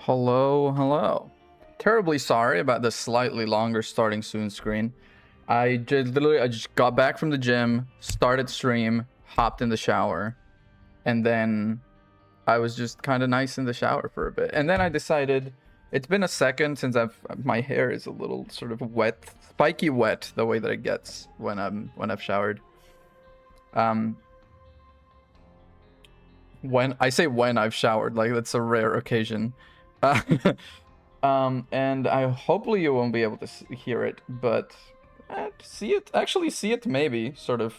Hello. Terribly sorry about the slightly longer starting soon screen. I just got back from the gym, started stream, hopped in the shower, and then I was just kind of nice in the shower for a bit. And then I decided it's been a second since my hair is a little sort of wet, spiky wet, the way that it gets when I've showered. When I say when I've showered, like that's a rare occasion. Uh, and I hopefully you won't be able to hear it, but actually see it maybe sort of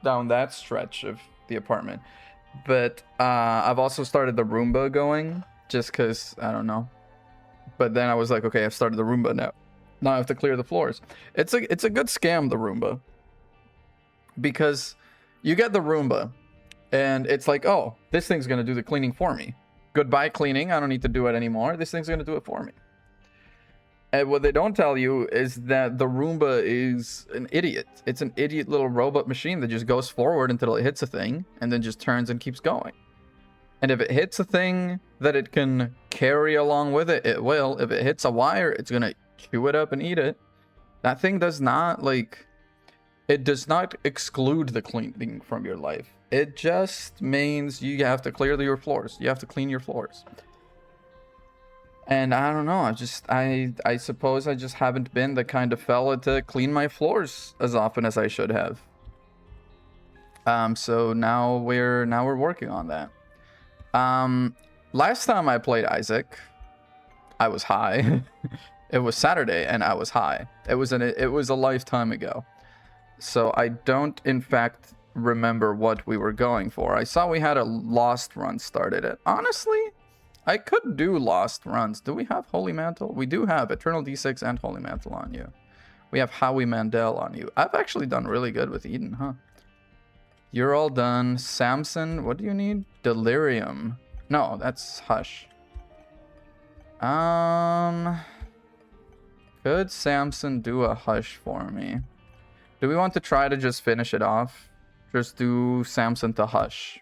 down that stretch of the apartment. But I've also started the Roomba going just because I don't know. But then I was like, okay, I've started the Roomba now. Now I have to clear the floors. It's a good scam, the Roomba, because you get the Roomba and it's like, oh, this thing's gonna do the cleaning for me. Goodbye cleaning, I don't need to do it anymore. This thing's gonna do it for me. And what they don't tell you is that the Roomba is an idiot. It's an idiot little robot machine that just goes forward until it hits a thing and then just turns and keeps going. And if it hits a thing that it can carry along with it, it will. If it hits a wire, it's gonna chew it up and eat it. That thing does not, like, it does not exclude the cleaning from your life. It just means you have to clear your floors. You have to clean your floors. And I don't know, I suppose I just haven't been the kind of fella to clean my floors as often as I should have. So now we're working on that. Last time I played Isaac, I was high. It was Saturday and I was high. It was a lifetime ago. So I don't in fact remember what we were going for. I saw we had a lost run started it. Honestly, I could do lost runs. Do we have Holy Mantle? We do have Eternal D6 and Holy Mantle on you. We have Howie Mandel on you. I've actually done really good with Eden, huh? You're all done. Samson, what do you need? Delirium. No, that's Hush. Could Samson do a Hush for me? Do we want to try to just finish it off? Just do Samson to Hush.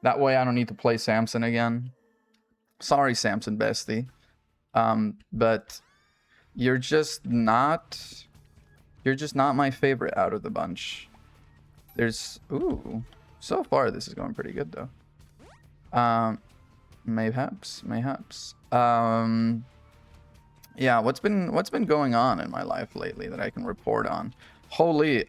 That way I don't need to play Samson again. Sorry, Samson bestie. But you're just not my favorite out of the bunch. Ooh, so far this is going pretty good though. Mayhaps. Yeah, what's been going on in my life lately that I can report on? Holy,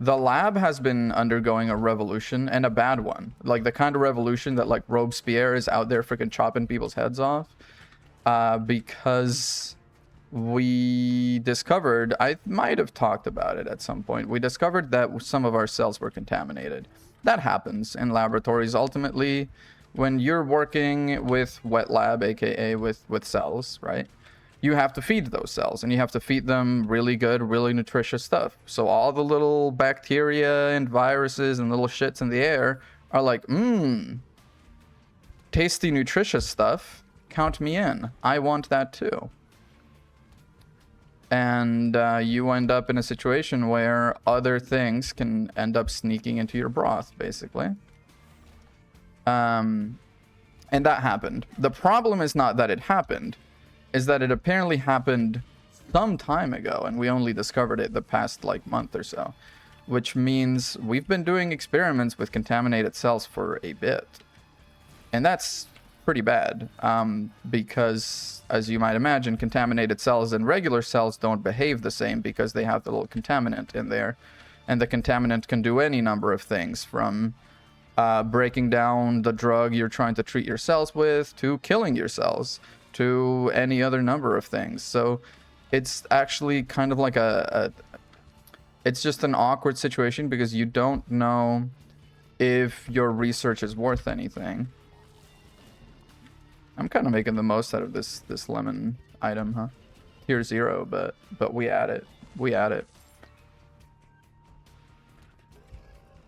the lab has been undergoing a revolution, and a bad one. Like the kind of revolution that like Robespierre is out there freaking chopping people's heads off. Because we discovered, I might have talked about it at some point, we discovered that some of our cells were contaminated. That happens in laboratories. Ultimately, when you're working with wet lab, aka with cells, right? You have to feed those cells, and you have to feed them really good, really nutritious stuff. So all the little bacteria and viruses and little shits in the air are like, tasty, nutritious stuff. Count me in. I want that too. And you end up in a situation where other things can end up sneaking into your broth, basically. And that happened. The problem is not that it happened, is that it apparently happened some time ago, and we only discovered it the past like month or so, which means we've been doing experiments with contaminated cells for a bit, and that's pretty bad, because as you might imagine, contaminated cells and regular cells don't behave the same because they have the little contaminant in there, and the contaminant can do any number of things, from breaking down the drug you're trying to treat your cells with, to killing your cells, to any other number of things. So it's actually kind of like it's just an awkward situation because you don't know if your research is worth anything. I'm kind of making the most out of this lemon item, huh? Tier 0, but we add it.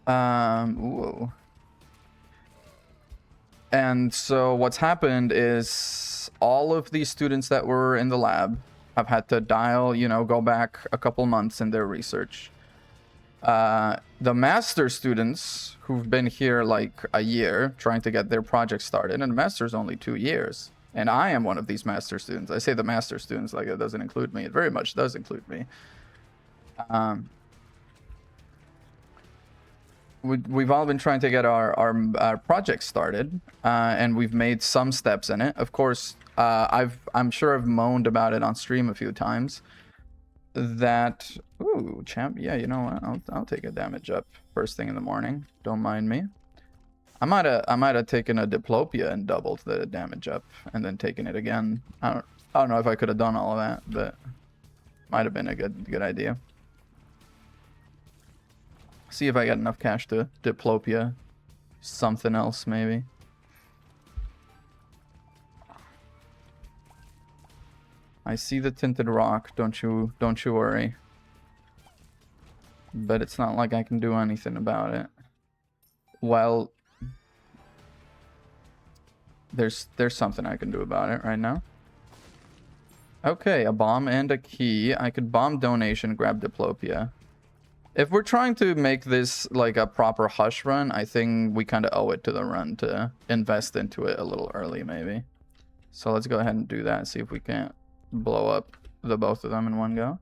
Ooh. And so what's happened is all of these students that were in the lab have had to go back a couple months in their research. the master students who've been here like a year trying to get their project started, and master's only 2 years. And I am one of these master students. I say the master students like it doesn't include me. It very much does include me. We've all been trying to get our project started, and we've made some steps in it. Of course, I'm sure I've moaned about it on stream a few times. That ooh, champ, yeah, you know what? I'll take a damage up first thing in the morning. Don't mind me. I might have taken a diplopia and doubled the damage up, and then taken it again. I don't know if I could have done all of that, but might have been a good idea. See if I got enough cash to diplopia something else, maybe. I see the tinted rock, don't you worry. But it's not like I can do anything about it. Well, there's something I can do about it right now. Okay, a bomb and a key. I could bomb donation, grab diplopia. If we're trying to make this like a proper hush run, I think we kind of owe it to the run to invest into it a little early, maybe. So let's go ahead and do that, see if we can't blow up the both of them in one go.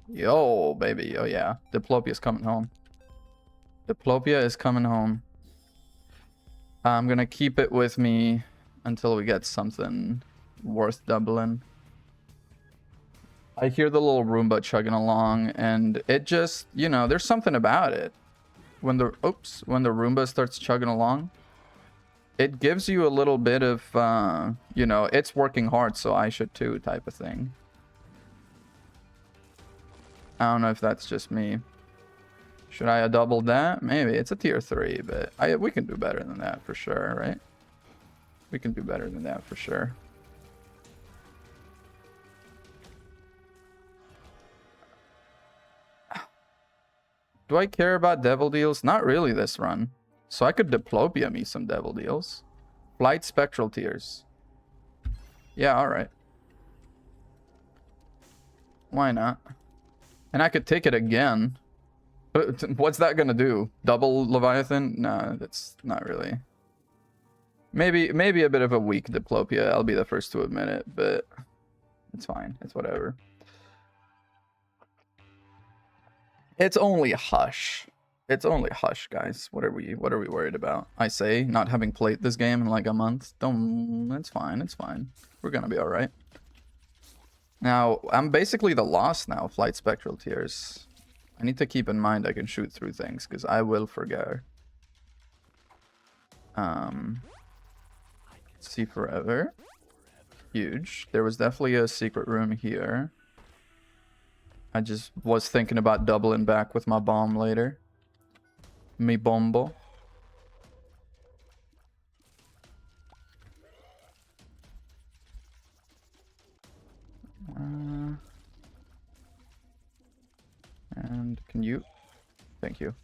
Yo, baby. Oh, yeah. Diplopia is coming home. Diplopia is coming home. I'm going to keep it with me until we get something worth doubling. I hear the little Roomba chugging along, and it just, you know, there's something about it. When the Roomba starts chugging along, it gives you a little bit of, you know, it's working hard, so I should too, type of thing. I don't know if that's just me. Should I have doubled that? Maybe. It's a tier 3, but we can do better than that for sure, right? We can do better than that for sure. Do I care about devil deals? Not really this run. So I could diplopia me some devil deals. Flight spectral tears. Yeah, alright. Why not? And I could take it again. But what's that gonna do? Double Leviathan? No, that's not really. Maybe a bit of a weak diplopia. I'll be the first to admit it, but it's fine. It's whatever. It's only hush. It's only hush, guys. What are we worried about? I say, not having played this game in like a month. It's fine. It's fine. We're gonna be all right. Now, I'm basically the lost now, Flight Spectral Tears. I need to keep in mind I can shoot through things, because I will forget. See forever. Huge. There was definitely a secret room here. I just was thinking about doubling back with my bomb later. Mi bombo. And can you? Thank you.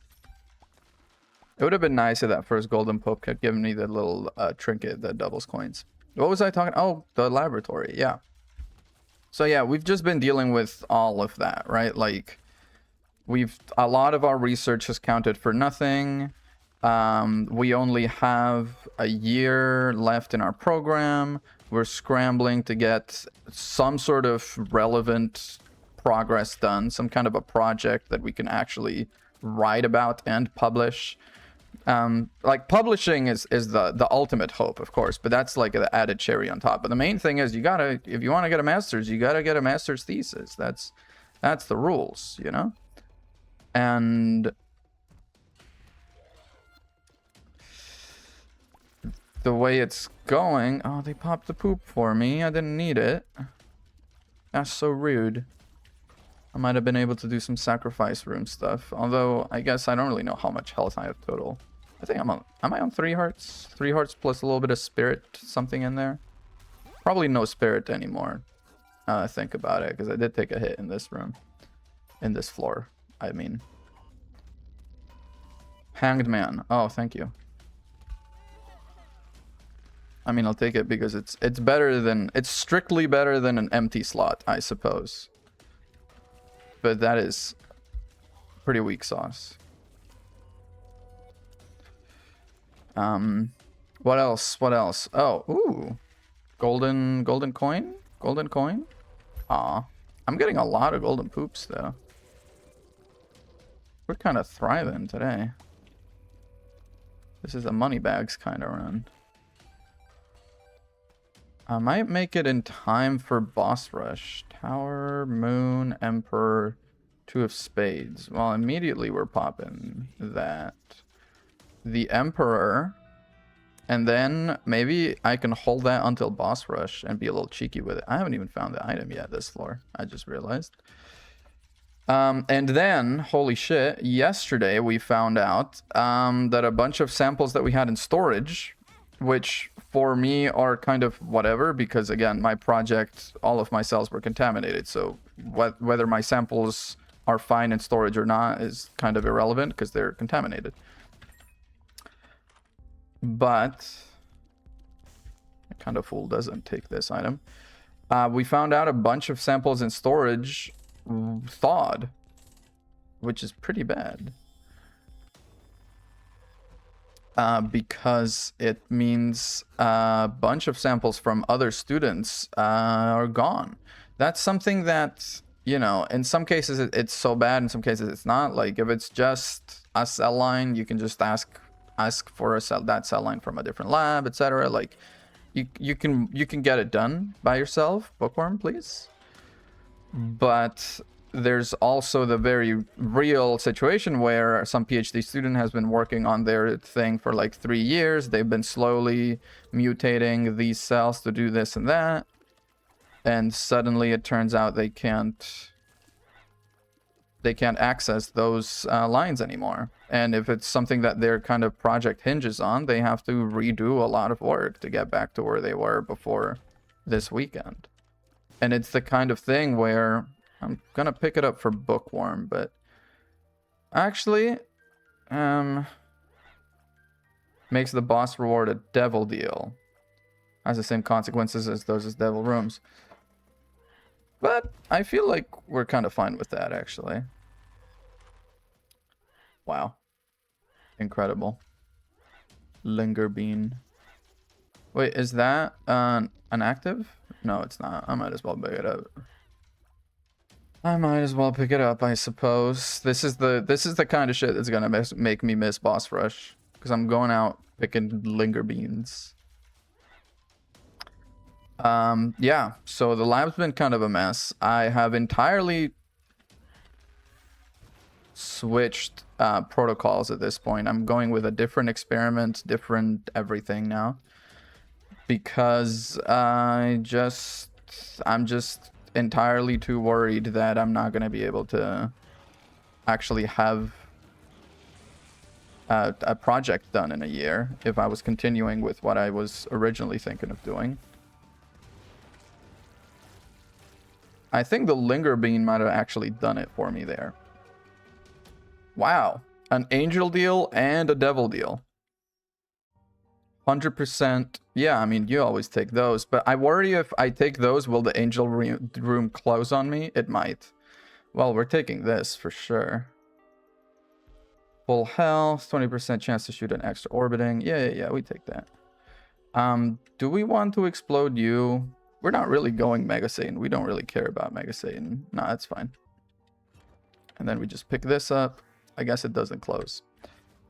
It would have been nice if that first golden pope had given me the little trinket that doubles coins. What was I talking? Oh, the laboratory. Yeah. So yeah, we've just been dealing with all of that, right? Like, a lot of our research has counted for nothing. We only have a year left in our program. We're scrambling to get some sort of relevant progress done, some kind of a project that we can actually write about and publish. Like, publishing is the ultimate hope, of course, but that's like the added cherry on top. But the main thing is, if you want to get a master's, you gotta get a master's thesis. That's the rules, you know? And the way it's going... Oh, they popped the poop for me. I didn't need it. That's so rude. I might have been able to do some sacrifice room stuff. Although, I guess I don't really know how much health I have total. I think am I on 3 hearts? 3 hearts plus a little bit of spirit something in there? Probably no spirit anymore. Think about it, because I did take a hit in this room. In this floor, I mean. Hanged Man. Oh, thank you. I mean, I'll take it because it's better than... It's strictly better than an empty slot, I suppose. But that is Pretty weak sauce. What else? What else? Oh, ooh. Golden coin? Golden coin? Aw. I'm getting a lot of golden poops, though. We're kind of thriving today. This is a money bags kind of run. I might make it in time for boss rush. Tower, moon, emperor, 2 of spades. Well, immediately we're popping that. The emperor. And then maybe I can hold that until boss rush and be a little cheeky with it. I haven't even found the item yet this floor. I just realized. And then, holy shit, yesterday we found out that a bunch of samples that we had in storage, which for me are kind of whatever, because again, my project, all of my cells were contaminated. So whether my samples are fine in storage or not is kind of irrelevant because they're contaminated. But a kind of fool doesn't take this item. We found out a bunch of samples in storage thawed, which is pretty bad. Because it means a bunch of samples from other students are gone. That's something that, you know, in some cases it's so bad, in some cases it's not. Like if it's just a cell line, you can just ask for that cell line from a different lab, etc. Like you can get it done by yourself. Bookworm, please. But there's also the very real situation where some PhD student has been working on their thing for like 3 years. They've been slowly mutating these cells to do this and that, and suddenly it turns out they can't access those lines anymore. And if it's something that their kind of project hinges on, they have to redo a lot of work to get back to where they were before this weekend. And it's the kind of thing where I'm gonna pick it up for Bookworm, but actually makes the boss reward a devil deal. Has the same consequences as those as devil rooms. But I feel like we're kind of fine with that, actually. Wow. Incredible. Linger bean. Wait, is that an active? No, it's not. I might as well pick it up. I suppose. This is the kind of shit that's gonna make me miss boss rush, because I'm going out picking linger beans. Yeah, so the lab's been kind of a mess. I have entirely switched protocols at this point. I'm going with a different experiment, different everything now, because I'm just entirely too worried that I'm not going to be able to actually have a project done in a year if I was continuing with what I was originally thinking of doing. I think the linger bean might have actually done it for me there. Wow. An angel deal and a devil deal. 100%. Yeah, I mean, you always take those. But I worry if I take those, will the angel room close on me? It might. Well, we're taking this for sure. Full health. 20% chance to shoot an extra orbiting. Yeah, we take that. Do we want to explode you? We're not really going Mega Satan. We don't really care about Mega Satan. Nah, that's fine. And then we just pick this up. I guess it doesn't close.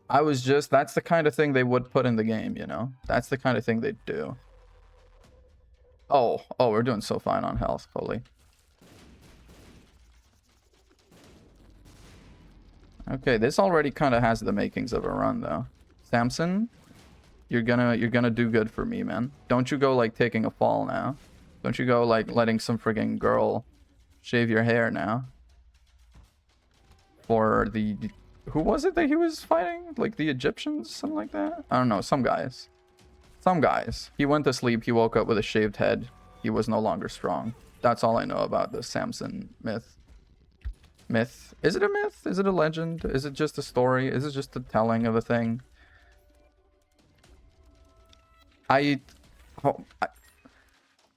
That's the kind of thing they would put in the game, you know? That's the kind of thing they'd do. Oh, we're doing so fine on health, holy. Okay, this already kind of has the makings of a run, though. Samson, you're gonna do good for me, man. Don't you go, like, taking a fall now. Don't you go, like, letting some friggin' girl shave your hair now. For the... Who was it that he was fighting? Like, the Egyptians? Something like that? I don't know, some guys. Some guys. He went to sleep, he woke up with a shaved head. He was no longer strong. That's all I know about the Samson myth. Myth? Is it a myth? Is it a legend? Is it just a story? Is it just a telling of a thing?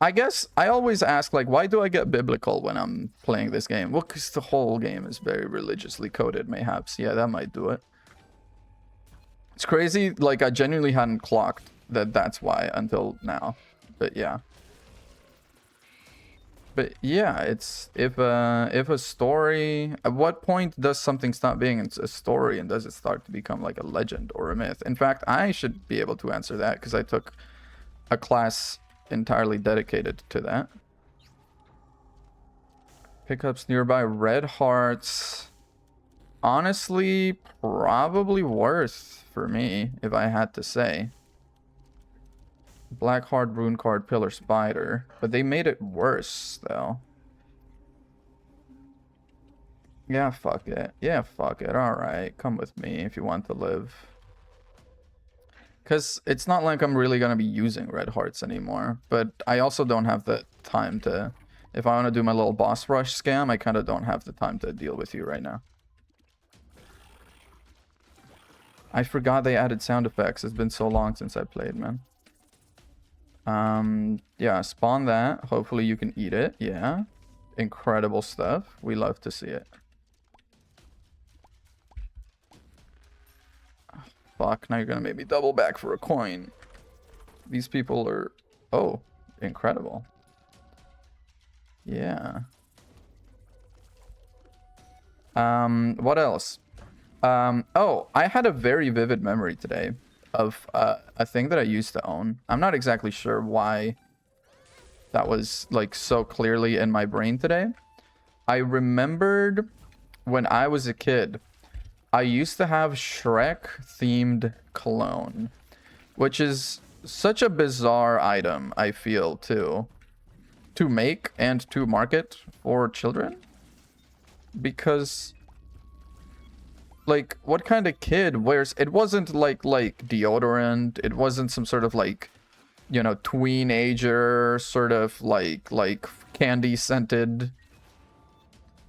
I guess I always ask, like, why do I get biblical when I'm playing this game? Well, because the whole game is very religiously coded, mayhaps. Yeah, that might do it. It's crazy, like, I genuinely hadn't clocked that that's why until now. But yeah. But yeah, it's if a story, at what point does something stop being a story and does it start to become like a legend or a myth? In fact, I should be able to answer that because I took a class entirely dedicated to that. Pickups nearby, red hearts. Honestly, probably worth for me if I had to say. Black heart, rune card, pillar spider, but they made it worse though. Yeah, fuck it. Yeah, fuck it. All right, come with me if you want to live. Because it's not like I'm really going to be using red hearts anymore. But I also don't have the time to... If I want to do my little boss rush scam, I kind of don't have the time to deal with you right now. I forgot they added sound effects. It's been so long since I played, man. Yeah, spawn that. Hopefully you can eat it. Yeah. Incredible stuff. We love to see it. Fuck, now you're gonna make me double back for a coin. These people are... Oh, incredible. Yeah. What else? Oh, I had a very vivid memory today of a thing that I used to own. I'm not exactly sure why that was like so clearly in my brain today. I remembered when I was a kid, I used to have Shrek-themed cologne, which is such a bizarre item, I feel, too, to make and to market for children. Because, like, what kind of kid wears... It wasn't like deodorant. It wasn't some sort of, like, you know, tweenager sort of, like candy-scented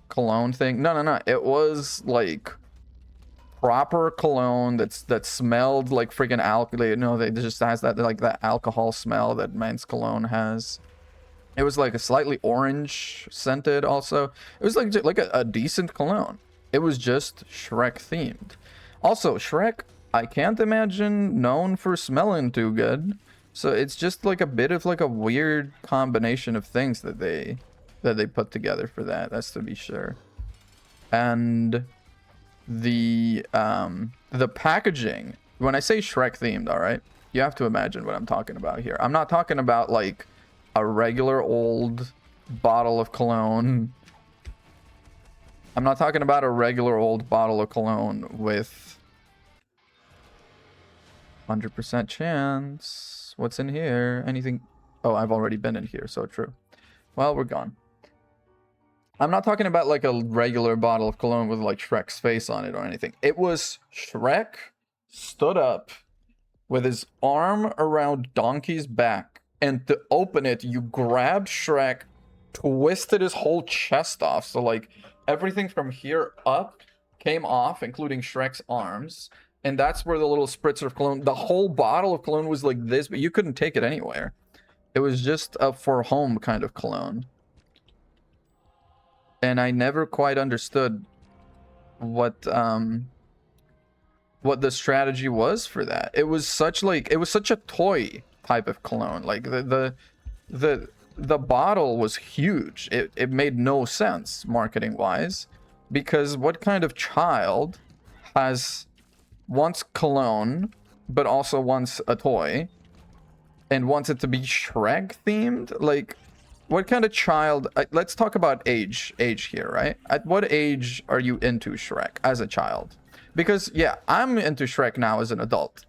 cologne thing. No. It was, like... proper cologne that smelled like freaking alcohol. You know, it just has that like that alcohol smell that men's cologne has. It was like a slightly orange scented also. It was like a decent cologne. It was just Shrek themed. Also, Shrek, I can't imagine known for smelling too good. So it's just like a bit of like a weird combination of things that they put together for that. That's to be sure. And the packaging, when I say Shrek themed, all right, you have to imagine what I'm talking about here. I'm not talking about like a regular old bottle of cologne. I'm not talking about a regular old bottle of cologne with 100% chance. What's in here? Anything? Oh, I've already been in here, so true. Well, we're gone. I'm not talking about like a regular bottle of cologne with like Shrek's face on it or anything. It was Shrek stood up with his arm around Donkey's back, and to open it, you grabbed Shrek, twisted his whole chest off. So like everything from here up came off, including Shrek's arms. And that's where the little spritzer of cologne, the whole bottle of cologne was like this, but you couldn't take it anywhere. It was just a for home kind of cologne. And I never quite understood what the strategy was for that. It was such a toy type of cologne. Like the bottle was huge. It made no sense marketing wise, because what kind of child wants cologne but also wants a toy and wants it to be Shrek themed? Like, what kind of child... let's talk about age here, right? At what age are you into Shrek as a child? Because, yeah, I'm into Shrek now as an adult.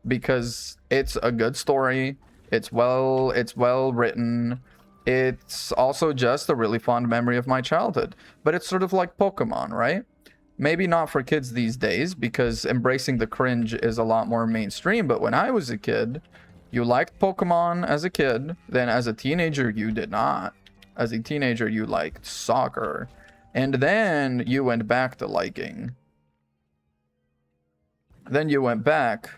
Because it's a good story. It's well written. It's also just a really fond memory of my childhood. But it's sort of like Pokemon, right? Maybe not for kids these days, because embracing the cringe is a lot more mainstream. But when I was a kid... You liked Pokemon as a kid, then as a teenager you did not. As a teenager you liked soccer. And then you went back to liking. Then you went back.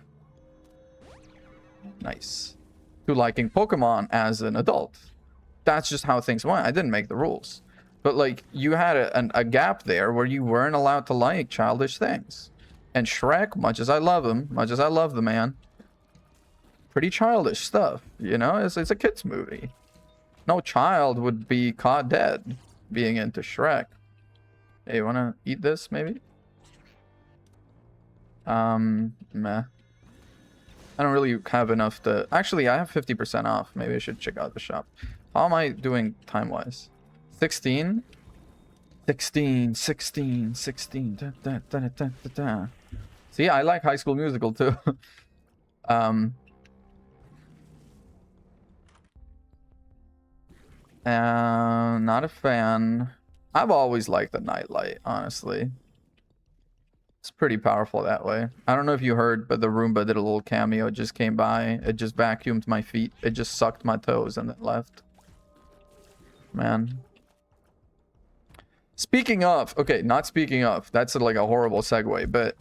Nice. To liking Pokemon as an adult. that's just how things went. I didn't make the rules. But, like, you had a gap there where you weren't allowed to like childish things. And Shrek, much as I love him, much as I love the man, pretty childish stuff, you know? It's a kid's movie. No child would be caught dead being into Shrek. Hey, you wanna eat this, maybe? Meh. I don't really have enough to... Actually, I have 50% off. Maybe I should check out the shop. How am I doing time-wise? 16? 16, 16, 16. Da, da, da, da, da, da. See, I like High School Musical, too. Not a fan. I've always liked the nightlight, honestly. It's pretty powerful that way. I don't know if you heard, but the Roomba did a little cameo. It just came by. It just vacuumed my feet. It just sucked my toes and then left. Man. Speaking of, okay, not speaking of. That's like a horrible segue, but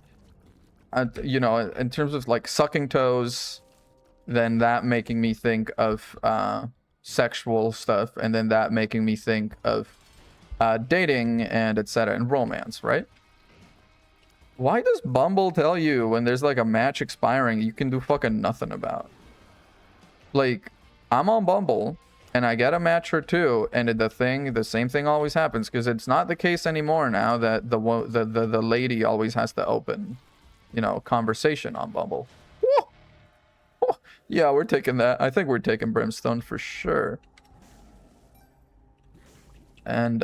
you know, in terms of like sucking toes, then that making me think of sexual stuff, and then that making me think of dating and etc. and romance, right? Why does Bumble tell you when there's like a match expiring you can do fucking nothing about? Like, I'm on Bumble and I get a match or two, and the same thing always happens, because it's not the case anymore now that the lady always has to open, you know, conversation on Bumble. Whoa! Oh, yeah, we're taking that. I think we're taking Brimstone for sure. And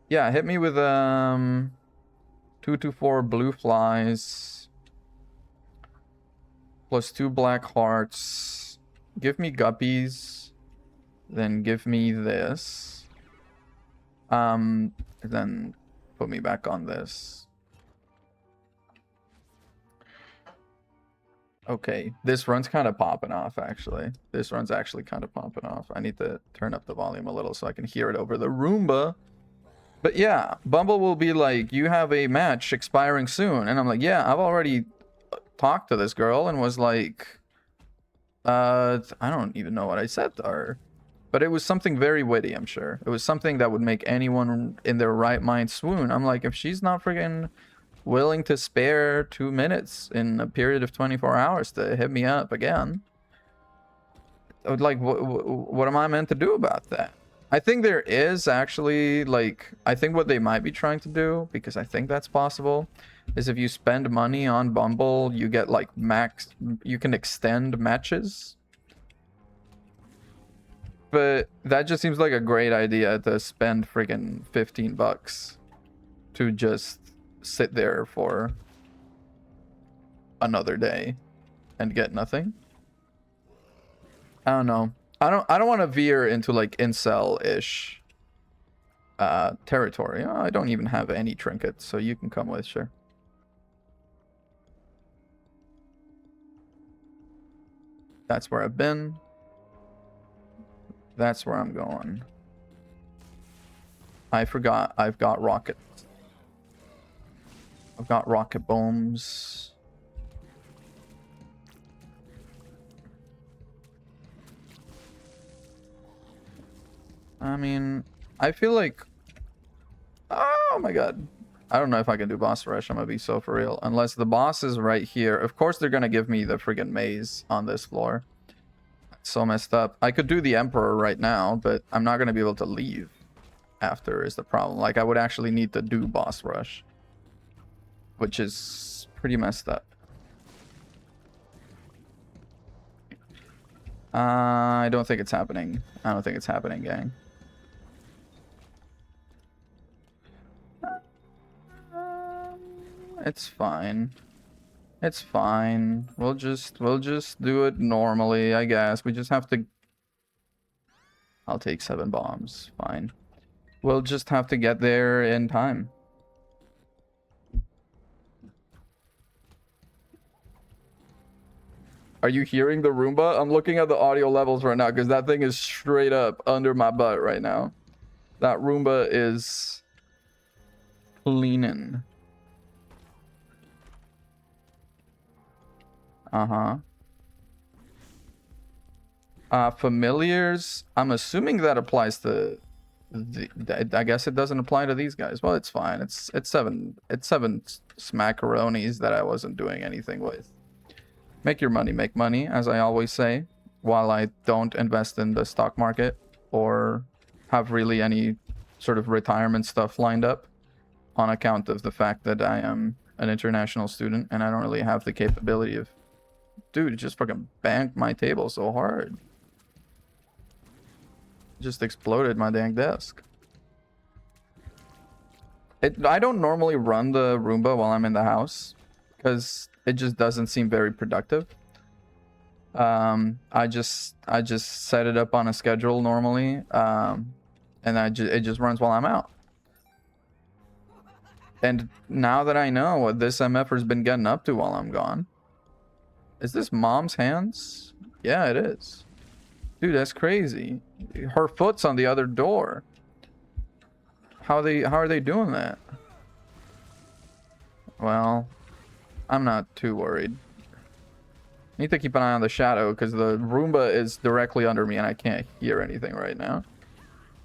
yeah, hit me with 224 blue flies plus 2 black hearts. Give me guppies, then give me this. Then put me back on this. Okay, this run's kind of popping off, actually. This run's actually kind of popping off. I need to turn up the volume a little so I can hear it over the Roomba. But yeah, Bumble will be like, you have a match expiring soon. And I'm like, yeah, I've already talked to this girl and was like, I don't even know what I said to her. But it was something very witty, I'm sure. It was something that would make anyone in their right mind swoon. I'm like, if she's not freaking willing to spare 2 minutes in a period of 24 hours to hit me up again, I would like, what am I meant to do about that? I think there is actually, like, I think what they might be trying to do, because I think that's possible, is if you spend money on Bumble, you get like you can extend matches. But that just seems like a great idea, to spend friggin' $15 to just sit there for another day and get nothing. I don't know. I don't want to veer into like incel-ish territory. Oh, I don't even have any trinkets, so you can come with, sure. That's where I've been. That's where I'm going. I forgot I've got rockets. I've got rocket bombs. I mean, I feel like... Oh my god. I don't know if I can do boss rush. I'm gonna be so for real. Unless the boss is right here. Of course they're gonna give me the friggin' maze on this floor. That's so messed up. I could do the Emperor right now, but I'm not gonna be able to leave after is the problem. Like, I would actually need to do boss rush, which is pretty messed up. I don't think it's happening. I don't think it's happening, gang. It's fine. It's fine. We'll just do it normally, I guess. We just have to... I'll take 7 bombs. Fine. We'll just have to get there in time. Are you hearing the Roomba? I'm looking at the audio levels right now because that thing is straight up under my butt right now. That Roomba is cleaning. Uh-huh. Familiars, I'm assuming that applies to I guess it doesn't apply to these guys. Well, it's fine. It's seven smackaronis that I wasn't doing anything with. Make your money, make money, as I always say, while I don't invest in the stock market or have really any sort of retirement stuff lined up on account of the fact that I am an international student and I don't really have the capability of... Dude, just fucking banged my table so hard. Just exploded my dang desk. I don't normally run the Roomba while I'm in the house because it just doesn't seem very productive. I just set it up on a schedule normally, and it just runs while I'm out. And now that I know what this MFer's been getting up to while I'm gone, is this mom's hands? Yeah, it is. Dude, that's crazy. Her foot's on the other door. How are they doing that? Well, I'm not too worried. Need to keep an eye on the shadow because the Roomba is directly under me and I can't hear anything right now.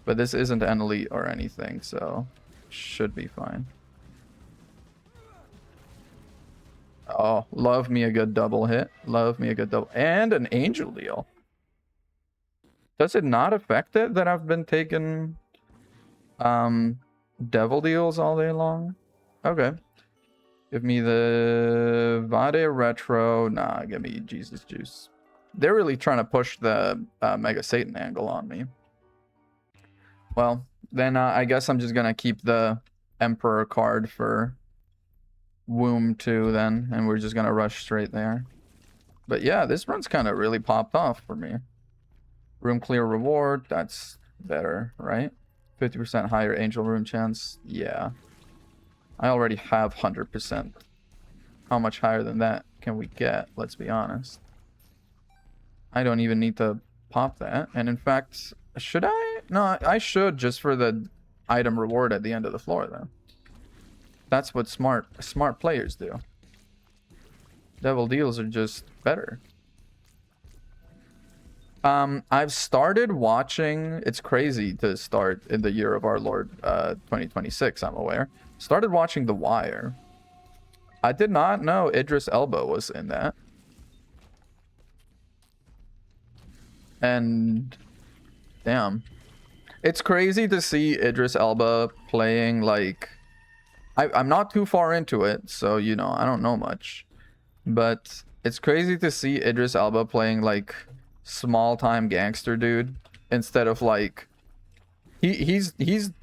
But this isn't an elite or anything, so should be fine. Oh, love me a good double hit. Love me a good double. And an angel deal. Does it not affect it that I've been taking devil deals all day long? Okay. Give me the Vade Retro. Nah, give me Jesus Juice. They're really trying to push the Mega Satan angle on me. Well, then I guess I'm just going to keep the Emperor card for Womb 2 then, and we're just going to rush straight there. But yeah, this run's kind of really popped off for me. Room clear reward, that's better, right? 50% higher angel room chance. Yeah. I already have 100%. How much higher than that can we get? Let's be honest. I don't even need to pop that. And in fact, should I? No, I should just for the item reward at the end of the floor, though. That's what smart players do. Devil deals are just better. I've started watching... It's crazy to start in the year of our Lord 2026, I'm aware. Started watching The Wire. I did not know Idris Elba was in that. And... damn. It's crazy to see Idris Elba playing, like... I'm not too far into it, so, you know, I don't know much. But it's crazy to see Idris Elba playing, like... small-time gangster dude instead of like he's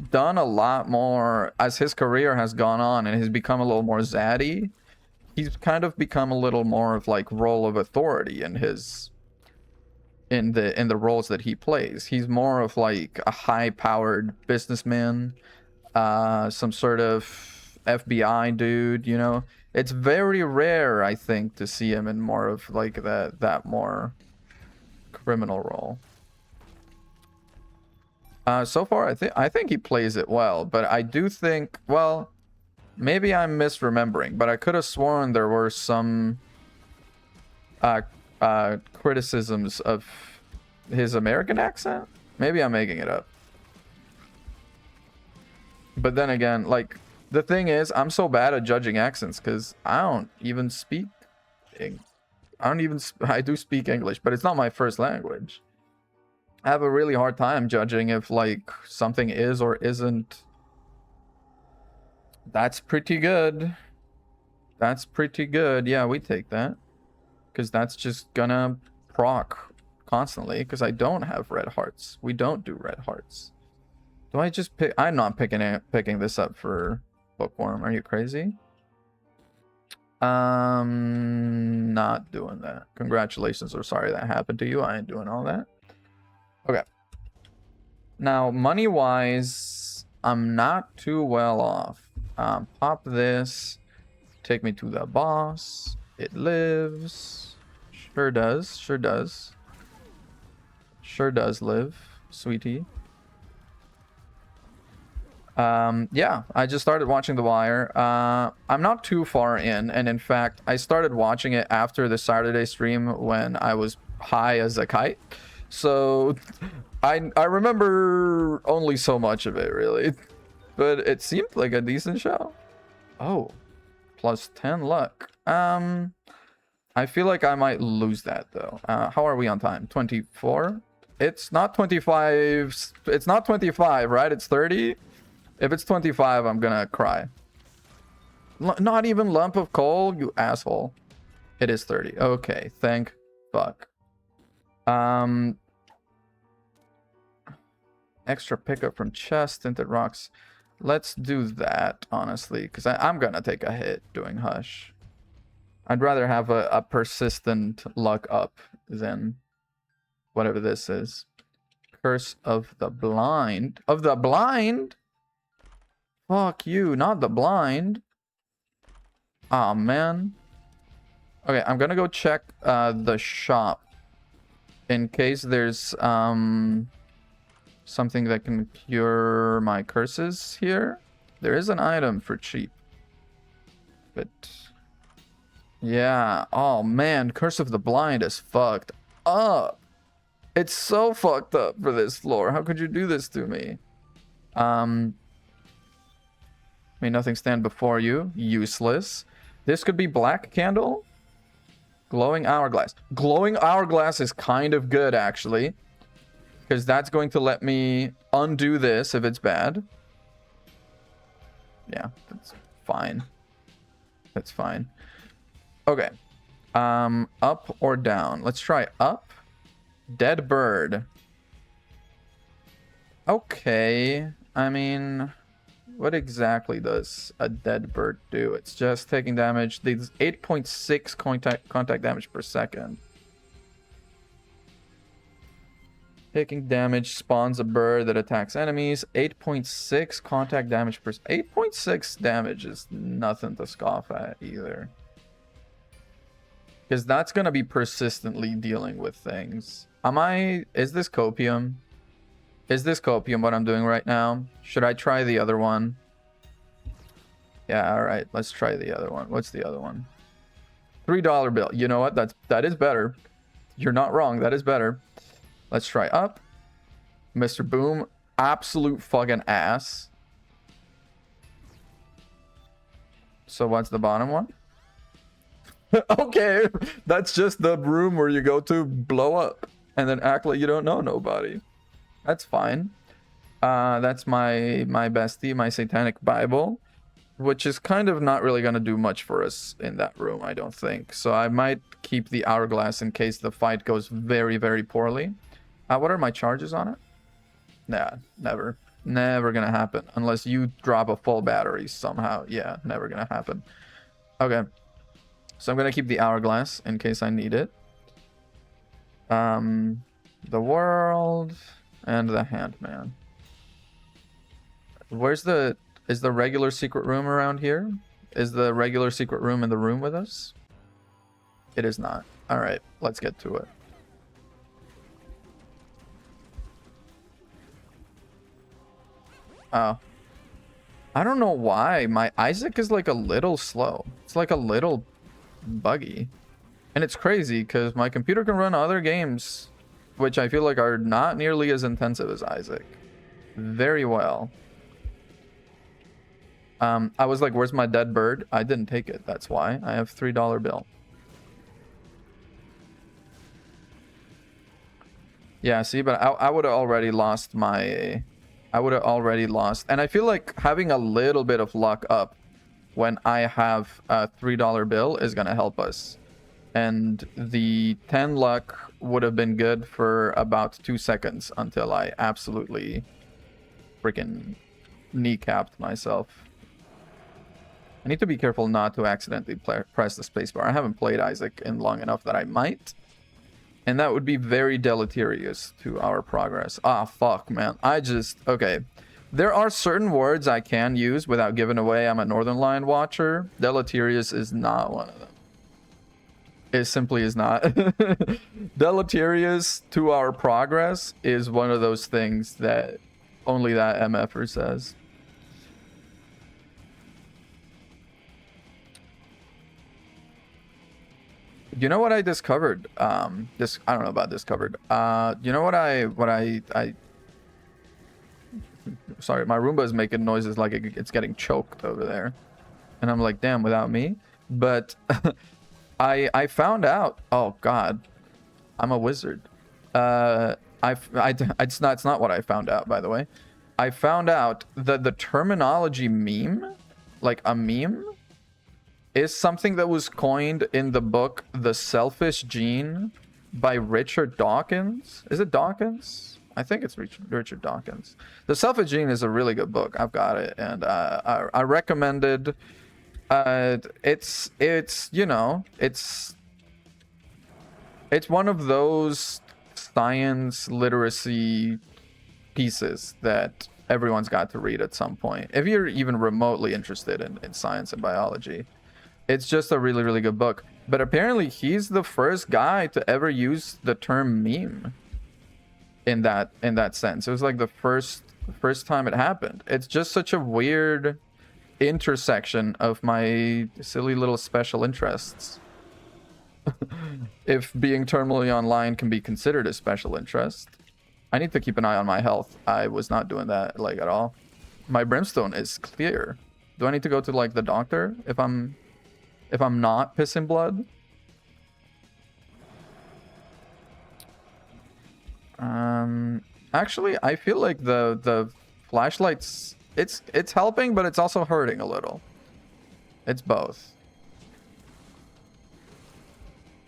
done a lot more as his career has gone on and he's become a little more zaddy. He's kind of become a little more of like role of authority in his in the roles that he plays. He's more of like a high-powered businessman, some sort of FBI dude, you know. It's very rare, I think, to see him in more of like that more criminal role. So far, I think he plays it well, but I do think, well, maybe I'm misremembering, but I could have sworn there were some criticisms of his American accent. Maybe I'm making it up. But then again, like, the thing is, I'm so bad at judging accents because I don't even speak I do speak English, but it's not my first language. I have a really hard time judging if, like, something is or isn't. That's pretty good. That's pretty good. Yeah, we take that. Because that's just gonna proc constantly, because I don't have red hearts. We don't do red hearts. Do I just pick... I'm not picking this up for Bookworm. Are you crazy? Not doing that. Congratulations, or sorry that happened to you. I ain't doing all that. Okay. Now, money-wise, I'm not too well off. Pop this. Take me to the boss. It lives. Sure does. Sure does. Sure does live, sweetie. Yeah, I just started watching The Wire. I'm not too far in, and in fact, I started watching it after the Saturday stream when I was high as a kite. So I remember only so much of it, really. But it seemed like a decent show. Oh, plus 10 luck. I feel like I might lose that, though. How are we on time? 24? It's not 25. It's not 25, right? It's 30. If it's 25, I'm gonna cry. Not even lump of coal, you asshole. It is 30. Okay, thank fuck. Extra pickup from chest, tinted rocks. Let's do that, honestly, because I'm gonna take a hit doing Hush. I'd rather have a persistent luck up than whatever this is. Curse of the blind. Of the blind? Fuck you, not the blind. Aw, man. Okay, I'm gonna go check the shop in case there's something that can cure my curses here. There is an item for cheap. But yeah, oh man, Curse of the Blind is fucked up. It's so fucked up for this floor. How could you do this to me? May nothing stand before you. Useless. This could be Black Candle. Glowing Hourglass. Glowing Hourglass is kind of good, actually. Because that's going to let me undo this if it's bad. Yeah, that's fine. That's fine. Okay. Up or down? Let's try up. Dead bird. Okay. I mean, what exactly does a dead bird do? It's just taking damage. These 8.6 contact damage per second. Taking damage spawns a bird that attacks enemies. 8.6 contact damage per... 8.6 damage is nothing to scoff at either. Because that's going to be persistently dealing with things. Is this copium? Is this copium what I'm doing right now? Should I try the other one? Yeah, alright. Let's try the other one. What's the other one? $3 bill. You know what? That is better. You're not wrong. That is better. Let's try up. Mr. Boom. Absolute fucking ass. So what's the bottom one? Okay. That's just the room where you go to blow up. And then act like you don't know nobody. That's fine. That's my bestie, my satanic Bible. Which is kind of not really going to do much for us in that room, I don't think. So I might keep the hourglass in case the fight goes very, very poorly. What are my charges on it? Nah, never. Never gonna happen. Unless you drop a full battery somehow. Yeah, never gonna happen. Okay. So I'm gonna keep the hourglass in case I need it. The world and the handman. Is the regular secret room around here? Is the regular secret room in the room with us? It is not. Alright, let's get to it. Oh. I don't know why. My Isaac is like a little slow. It's like a little buggy. And it's crazy because my computer can run other games, which I feel like are not nearly as intensive as Isaac. Very well. I was like, where's my dead bird? I didn't take it. That's why. I have $3 bill. Yeah, see, but I would have already lost my... I would have already lost. And I feel like having a little bit of luck up when I have a $3 bill is going to help us. And the 10 luck would have been good for about 2 seconds until I absolutely freaking kneecapped myself. I need to be careful not to accidentally press the spacebar. I haven't played Isaac in long enough that I might. And that would be very deleterious to our progress. Ah, fuck, man. Okay. There are certain words I can use without giving away I'm a Northern Lion watcher. Deleterious is not one of them. It simply is not. Deleterious to our progress is one of those things that only that MFer says. You know what I discovered? This I don't know about discovered. You know what I sorry, my Roomba is making noises like it's getting choked over there, and I'm like, damn, without me. But I found out. Oh God, I'm a wizard. It's not what I found out, by the way. I found out that the terminology meme, like a meme, is something that was coined in the book The Selfish Gene by Richard Dawkins. Is it Dawkins? I think it's Richard Dawkins. The Selfish Gene is a really good book. I've got it, and I recommended. It's you know it's one of those science literacy pieces that everyone's got to read at some point if you're even remotely interested in science and biology. It's just a really, really good book. But apparently he's the first guy to ever use the term meme in that sense. It was like the first time it happened. It's just such a weird intersection of my silly little special interests. If being terminally online can be considered a special interest. I need to keep an eye on my health. I was not doing that like at all. My brimstone is clear. Do I need to go to like the doctor if I'm not pissing blood? Actually, I feel like the flashlights, it's helping, but it's also hurting a little. It's both.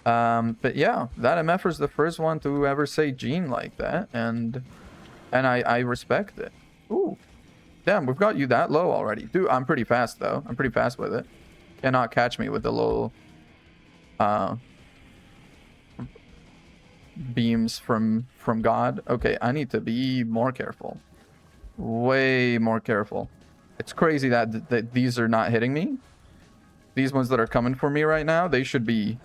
But yeah, that MFer's the first one to ever say Gene like that, and I respect it. Ooh, damn, we've got you that low already, dude. I'm pretty fast though. I'm pretty fast with it. Cannot catch me with the little beams from God. Okay, I need to be more careful. Way more careful. It's crazy that these are not hitting me. These ones that are coming for me right now, they should be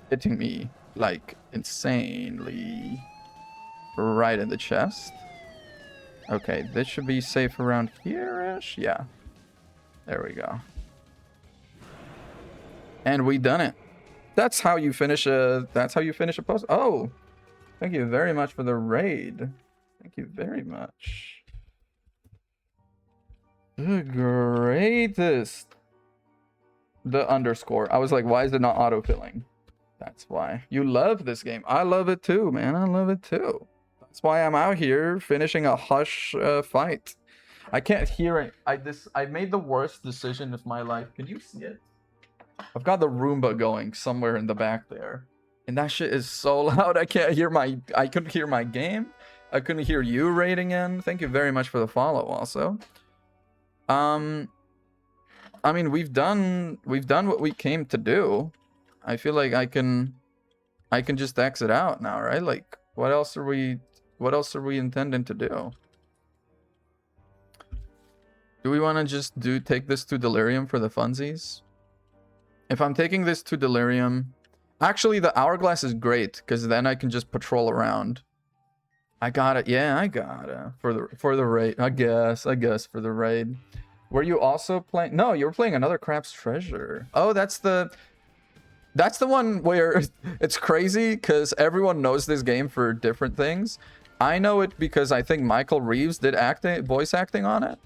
hitting me like insanely right in the chest. Okay, this should be safe around here-ish. Yeah. There we go. And we done it. That's how you finish a post. Oh, thank you very much for the raid. Thank you very much. The greatest. The underscore. I was like, why is it not autofilling? That's why. You love this game. I love it too, man. I love it too. That's why I'm out here finishing a hush fight. I can't hear it. I made the worst decision of my life. Can you see it? I've got the Roomba going somewhere in the back there. And that shit is so loud. I couldn't hear my game. I couldn't hear you raiding in. Thank you very much for the follow also. I mean, we've done what we came to do. I feel like I can just exit out now, right? Like what else are we intending to do? Do we want to just take this to Delirium for the funsies? If I'm taking this to Delirium, actually the hourglass is great because then I can just patrol around. I got it. Yeah, I got it for the raid. I guess for the raid. Were you also playing? No, you were playing another Crap's Treasure. Oh, that's the one where it's crazy because everyone knows this game for different things. I know it because I think Michael Reeves did voice acting on it.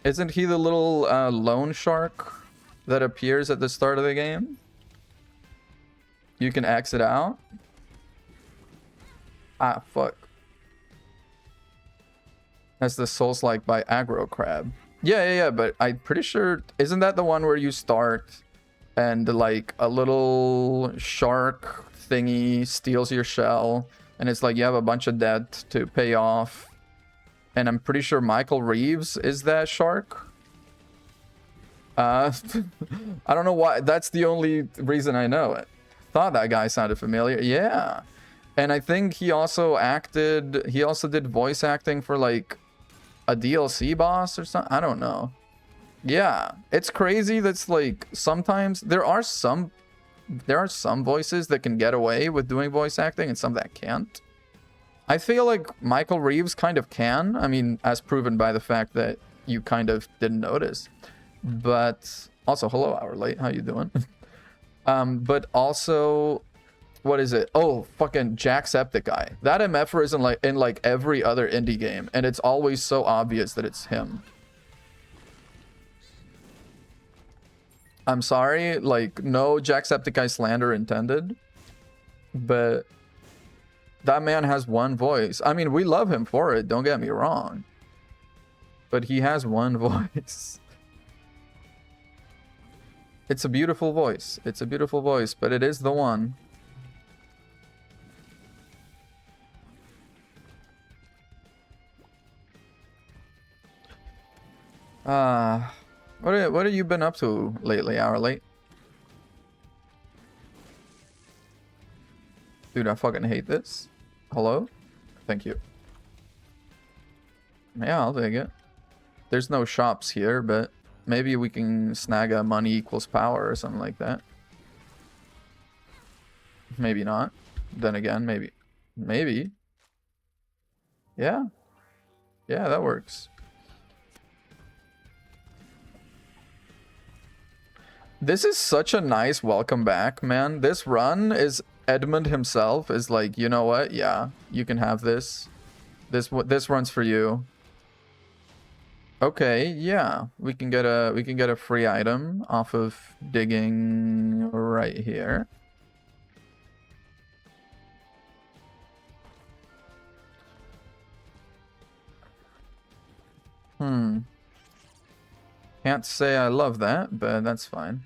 Isn't he the little loan shark that appears at the start of the game? You can exit out. Ah, fuck. That's the Souls-like by Aggro Crab. Yeah, but I'm pretty sure... Isn't that the one where you start and, like, a little shark thingy steals your shell, and it's like you have a bunch of debt to pay off, and I'm pretty sure Michael Reeves is that shark? I don't know why. That's the only reason I know it. Thought that guy sounded familiar. Yeah. And I think he also did voice acting for like a DLC boss or something. I don't know. Yeah, it's crazy. That's like sometimes there are some voices that can get away with doing voice acting and some that can't. I feel like Michael Reeves kind of can. I mean, as proven by the fact that you kind of didn't notice. But also, hello, hour late. How you doing? But also, what is it? Oh, fucking Jacksepticeye. That MFer is in like every other indie game, and it's always so obvious that it's him. I'm sorry, like, no Jacksepticeye slander intended, but that man has one voice. I mean, we love him for it, don't get me wrong, but he has one voice. It's a beautiful voice. It's a beautiful voice, but it is the one. What have you been up to lately, Hourly? Dude, I fucking hate this. Hello? Thank you. Yeah, I'll take it. There's no shops here, but maybe we can snag a money equals power or something like that. Maybe not. Then again, maybe. Maybe. Yeah. Yeah, that works. This is such a nice welcome back, man. This run is Edmund himself is like, you know what? Yeah, you can have this. This runs for you. Okay, yeah, we can get a free item off of digging right here. Can't say I love that, but that's fine.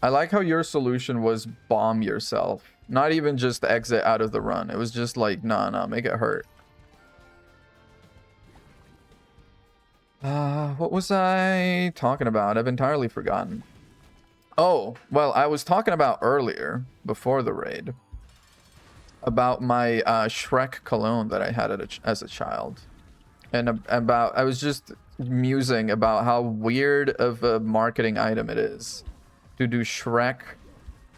I like how your solution was bomb yourself. Not even just exit out of the run. It was just like, nah, make it hurt. What was I talking about? I've entirely forgotten. Oh, well, I was talking about earlier, before the raid, about my Shrek cologne that I had as a child. And I was just musing about how weird of a marketing item it is to do Shrek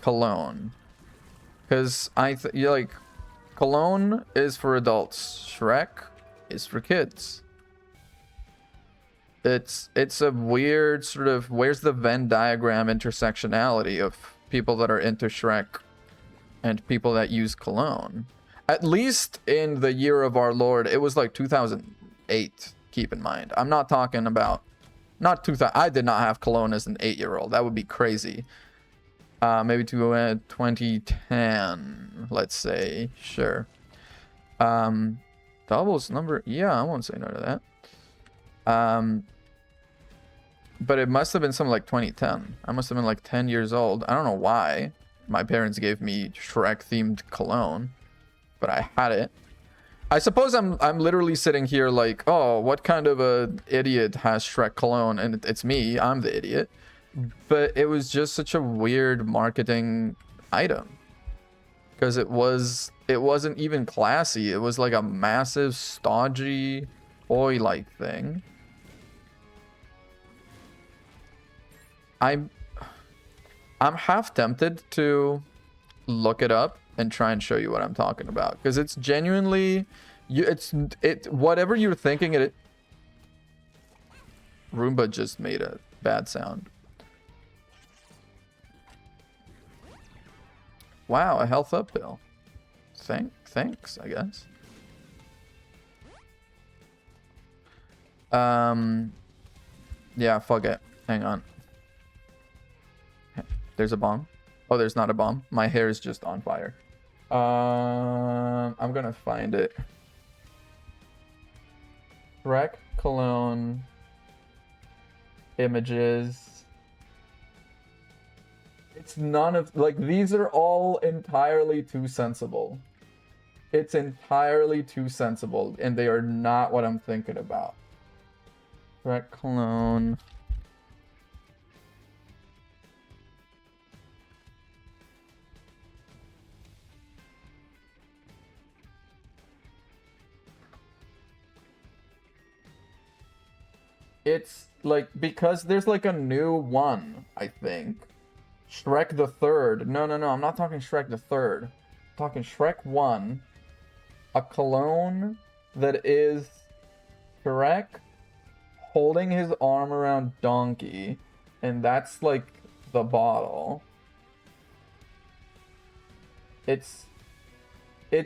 cologne. Because like, cologne is for adults. Shrek is for kids. It's a weird sort of, where's the Venn diagram intersectionality of people that are into Shrek and people that use cologne? At least in the year of our Lord, it was like 2008, keep in mind. I'm not talking about, not 2000. I did not have cologne as an 8-year-old. That would be crazy. Maybe to 2010, let's say. Sure. Doubles number, yeah, I won't say no to that. But it must have been something like 2010. I must have been like 10 years old. I don't know why my parents gave me Shrek themed cologne, but I had it. I suppose I'm literally sitting here like, oh, what kind of a idiot has Shrek cologne? And it's me. I'm the idiot. But it was just such a weird marketing item because it wasn't even classy. It was like a massive stodgy boy-like thing. I'm half tempted to look it up and try and show you what I'm talking about because it's genuinely whatever you're thinking it. Roomba just made a bad sound. Wow, a health up pill. Thanks, I guess. Yeah, fuck it. Hang on. There's a bomb. Oh, there's not a bomb. My hair is just on fire. I'm gonna find it. Shrek cologne images. It's none of, like, these are all entirely too sensible. It's entirely too sensible, and they are not what I'm thinking about. Shrek cologne. It's like, because there's like a new one, I think. Shrek the Third. No, I'm not talking Shrek the Third. I'm talking Shrek 1. A cologne that is Shrek. holding his arm around Donkey, and that's like the bottle. It's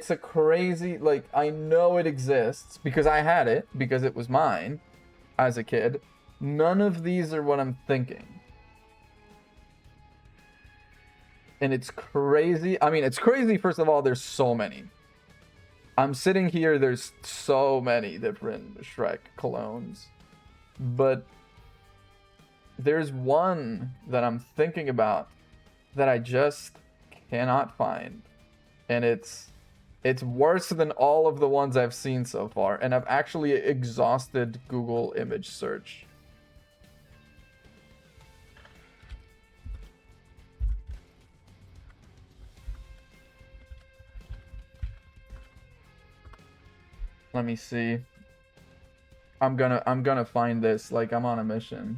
a crazy, like, I know it exists because I had it because it was mine as a kid. None of these are what I'm thinking. And it's crazy. I mean, it's crazy. First of all, there's so many. I'm sitting here, there's so many different Shrek clones. But there's one that I'm thinking about that I just cannot find. And it's worse than all of the ones I've seen so far. And I've actually exhausted Google image search. Let me see. I'm gonna find this, like I'm on a mission.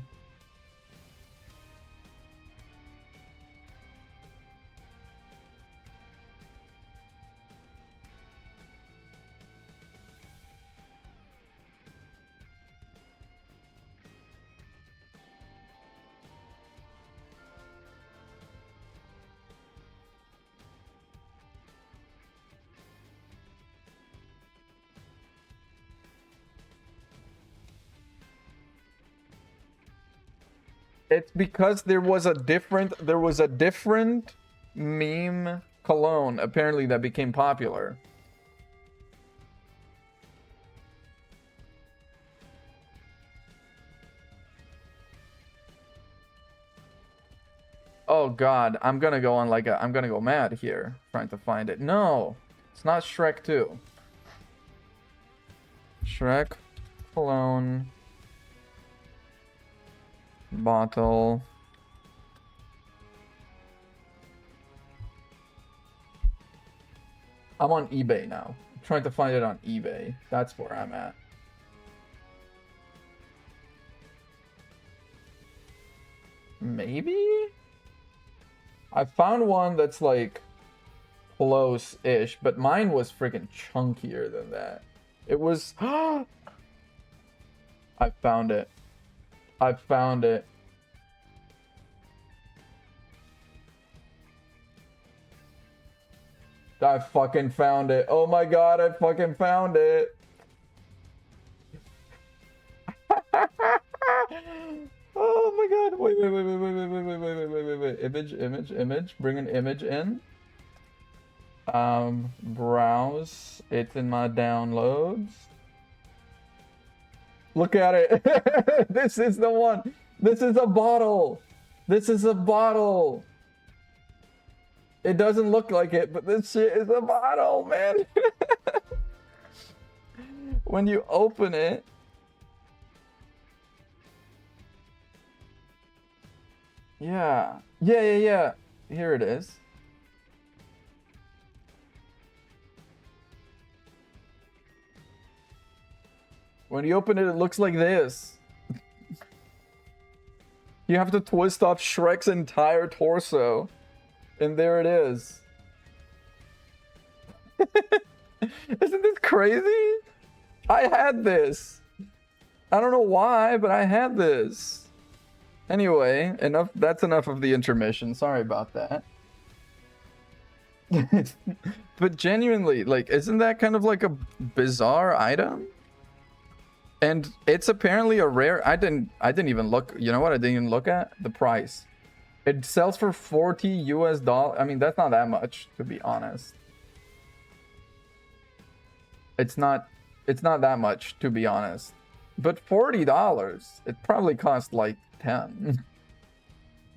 It's because there was a different meme cologne apparently that became popular. Oh god, I'm gonna go on like I'm gonna go mad here trying to find it. No, it's not Shrek 2. Shrek cologne bottle. I'm on eBay now. I'm trying to find it on eBay. That's where I'm at. Maybe? I found one that's like close-ish, but mine was freaking chunkier than that. It was... I found it. I found it. I fucking found it. Oh my god, I fucking found it. Oh my god. Wait. Image. Bring an image in. Browse. It's in my downloads. Look at it. This is the one. This is a bottle. This is a bottle. It doesn't look like it, but this shit is a bottle, man. When you open it. Yeah. Yeah. Here it is. When you open it, it looks like this. You have to twist off Shrek's entire torso. And there it is. Isn't this crazy? I had this. I don't know why, but I had this. Anyway, enough. That's enough of the intermission. Sorry about that. But genuinely, like, isn't that kind of like a bizarre item? And it's apparently a rare. I didn't even look. You know what? I didn't even look at the price. It sells for $40 US. I mean, that's not that much, to be honest. It's not that much, to be honest. But $40, it probably cost like 10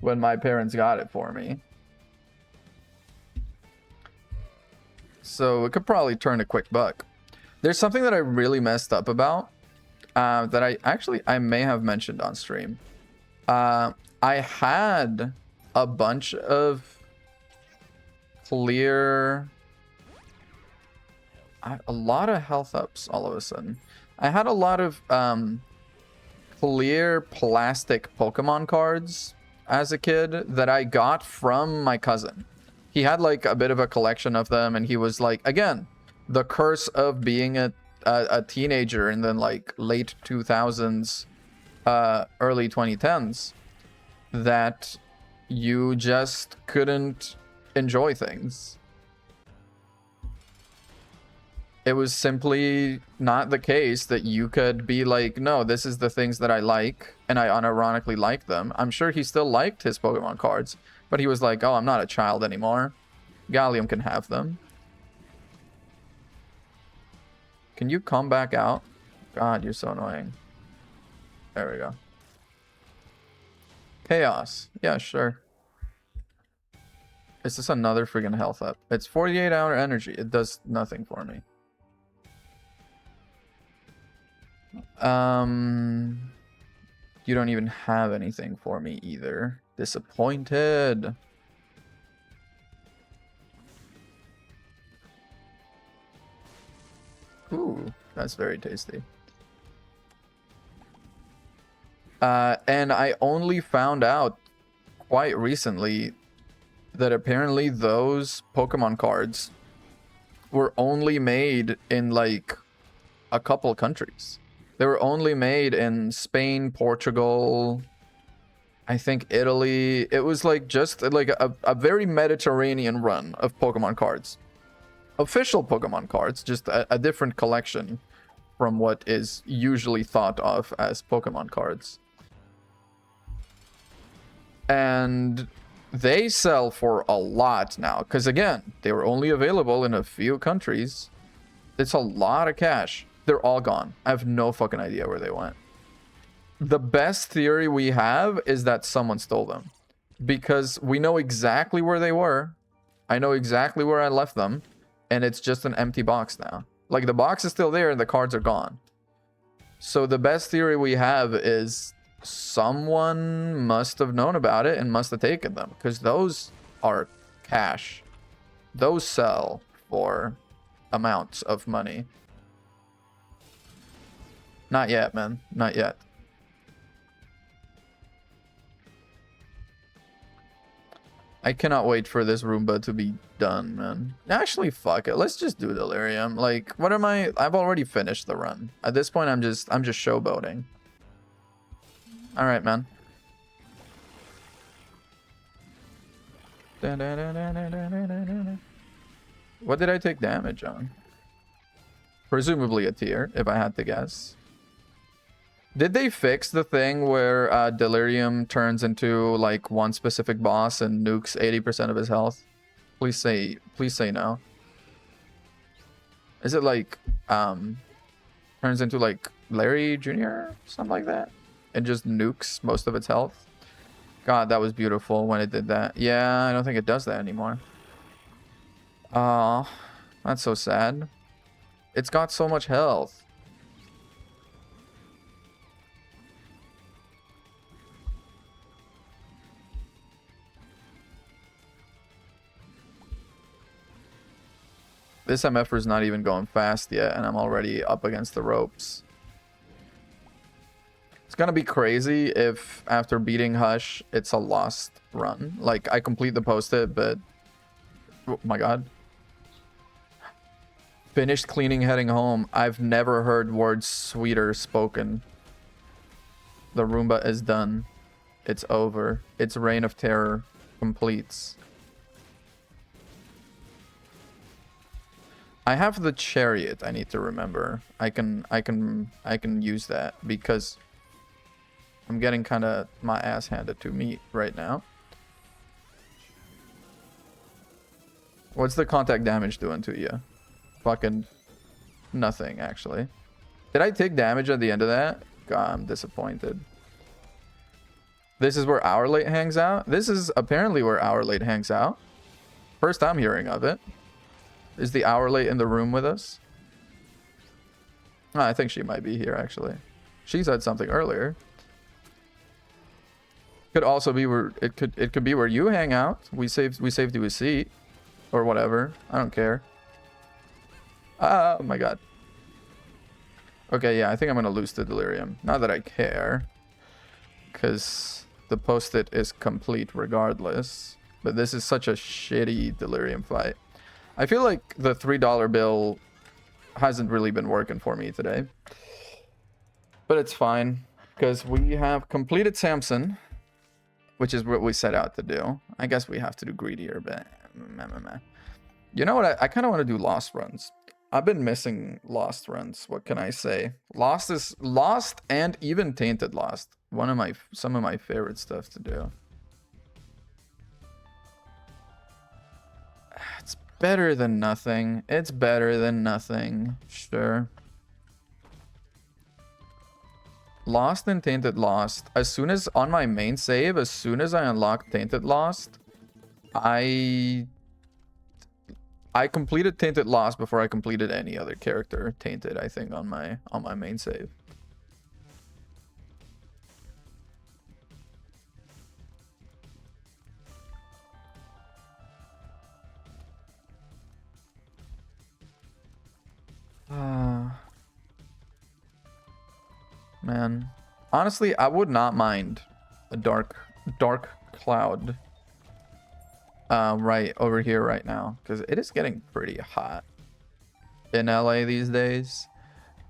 when my parents got it for me. So it could probably turn a quick buck. There's something that I really messed up about that I may have mentioned on stream. I had a bunch of clear... a lot of health ups all of a sudden. I had a lot of clear plastic Pokemon cards as a kid that I got from my cousin. He had like a bit of a collection of them, and he was like, again, the curse of being a teenager in the like late 2000s early 2010s that you just couldn't enjoy things. It was simply not the case that you could be like, no, this is the things that I like, and I unironically like them. I'm sure he still liked his Pokemon cards, but he was like, oh, I'm not a child anymore. Gallium can have them. Can you come back out? God, you're so annoying. There we go. Chaos. Yeah, sure. Is this another friggin' health up? It's 48-hour energy. It does nothing for me. You don't even have anything for me either. Disappointed. Ooh, that's very tasty. And I only found out quite recently that apparently those Pokemon cards were only made in like a couple countries. They were only made in Spain, Portugal, I think Italy. It was like just like a very Mediterranean run of Pokemon cards. Official Pokemon cards, just a different collection from what is usually thought of as Pokemon cards. And they sell for a lot now, because again, they were only available in a few countries. It's a lot of cash. They're all gone. I have no fucking idea where they went. The best theory we have is that someone stole them, because we know exactly where they were. I know exactly where I left them, and it's just an empty box now. Like, the box is still there and the cards are gone. So the best theory we have is someone must have known about it and must have taken them, because those are cash. Those sell for amounts of money. Not yet, man. Not yet. I cannot wait for this Roomba to be done, man. Actually, fuck it. Let's just do Delirium. Like, what am I? I've already finished the run. At this point, I'm just showboating. All right, man. What did I take damage on? Presumably a tier, if I had to guess. Did they fix the thing where Delirium turns into like one specific boss and nukes 80% of his health? Please say no. Is it like turns into like Larry Jr. something like that and just nukes most of its health? God, that was beautiful when it did that. Yeah, I don't think it does that anymore. Oh, that's so sad. It's got so much health. This MFR is not even going fast yet, and I'm already up against the ropes. It's gonna be crazy if after beating Hush, it's a lost run. Like, I complete the post-it, but... Oh my god. Finished cleaning, heading home. I've never heard words sweeter spoken. The Roomba is done. It's over. Its reign of terror completes. I have the chariot. I need to remember. I can use that because I'm getting kind of my ass handed to me right now. What's the contact damage doing to you? Fucking nothing, actually. Did I take damage at the end of that? God, I'm disappointed. This is where Our Late hangs out? This is apparently where Our Late hangs out. First I'm hearing of it. Is the Our Late in the room with us? Oh, I think she might be here, actually. She said something earlier. Could also be where it could be where you hang out. We saved you a seat or whatever. I don't care. Oh my god. Okay, yeah, I think I'm gonna lose to Delirium. Not that I care, because the post-it is complete regardless. But this is such a shitty Delirium fight. I feel like the $3 bill hasn't really been working for me today. But it's fine. Because we have completed Samson, which is what we set out to do. I guess we have to do greedier, but you know what? I kind of want to do lost runs. I've been missing lost runs. What can I say? Lost and even tainted lost. Some of my favorite stuff to do. It's better than nothing. It's better than nothing. Sure. Lost and Tainted Lost. As soon as on my main save, as soon as I unlock Tainted Lost, I completed Tainted Lost before I completed any other character Tainted, I think, on my main save. Man. Honestly, I would not mind a dark cloud right over here right now, because it is getting pretty hot in LA these days.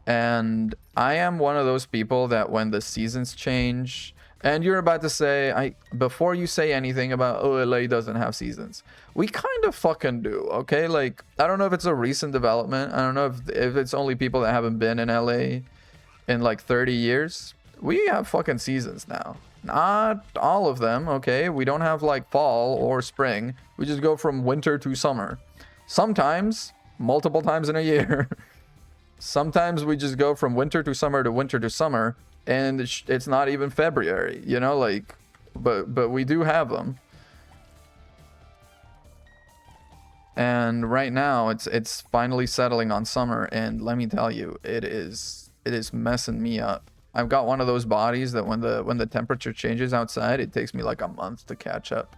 And I am one of those people that when the seasons change, and you're about to say, before you say anything about, oh, LA doesn't have seasons, we kind of fucking do, okay? Like, I don't know if it's a recent development. I don't know if it's only people that haven't been in LA in like 30 years. We have fucking seasons now. Not all of them, okay? We don't have like fall or spring. We just go from winter to summer. Sometimes, multiple times in a year. Sometimes we just go from winter to summer to winter to summer, and it's not even February, you know, like, but we do have them. And right now it's finally settling on summer, and let me tell you, it is messing me up. I've got one of those bodies that when the temperature changes outside, it takes me like a month to catch up.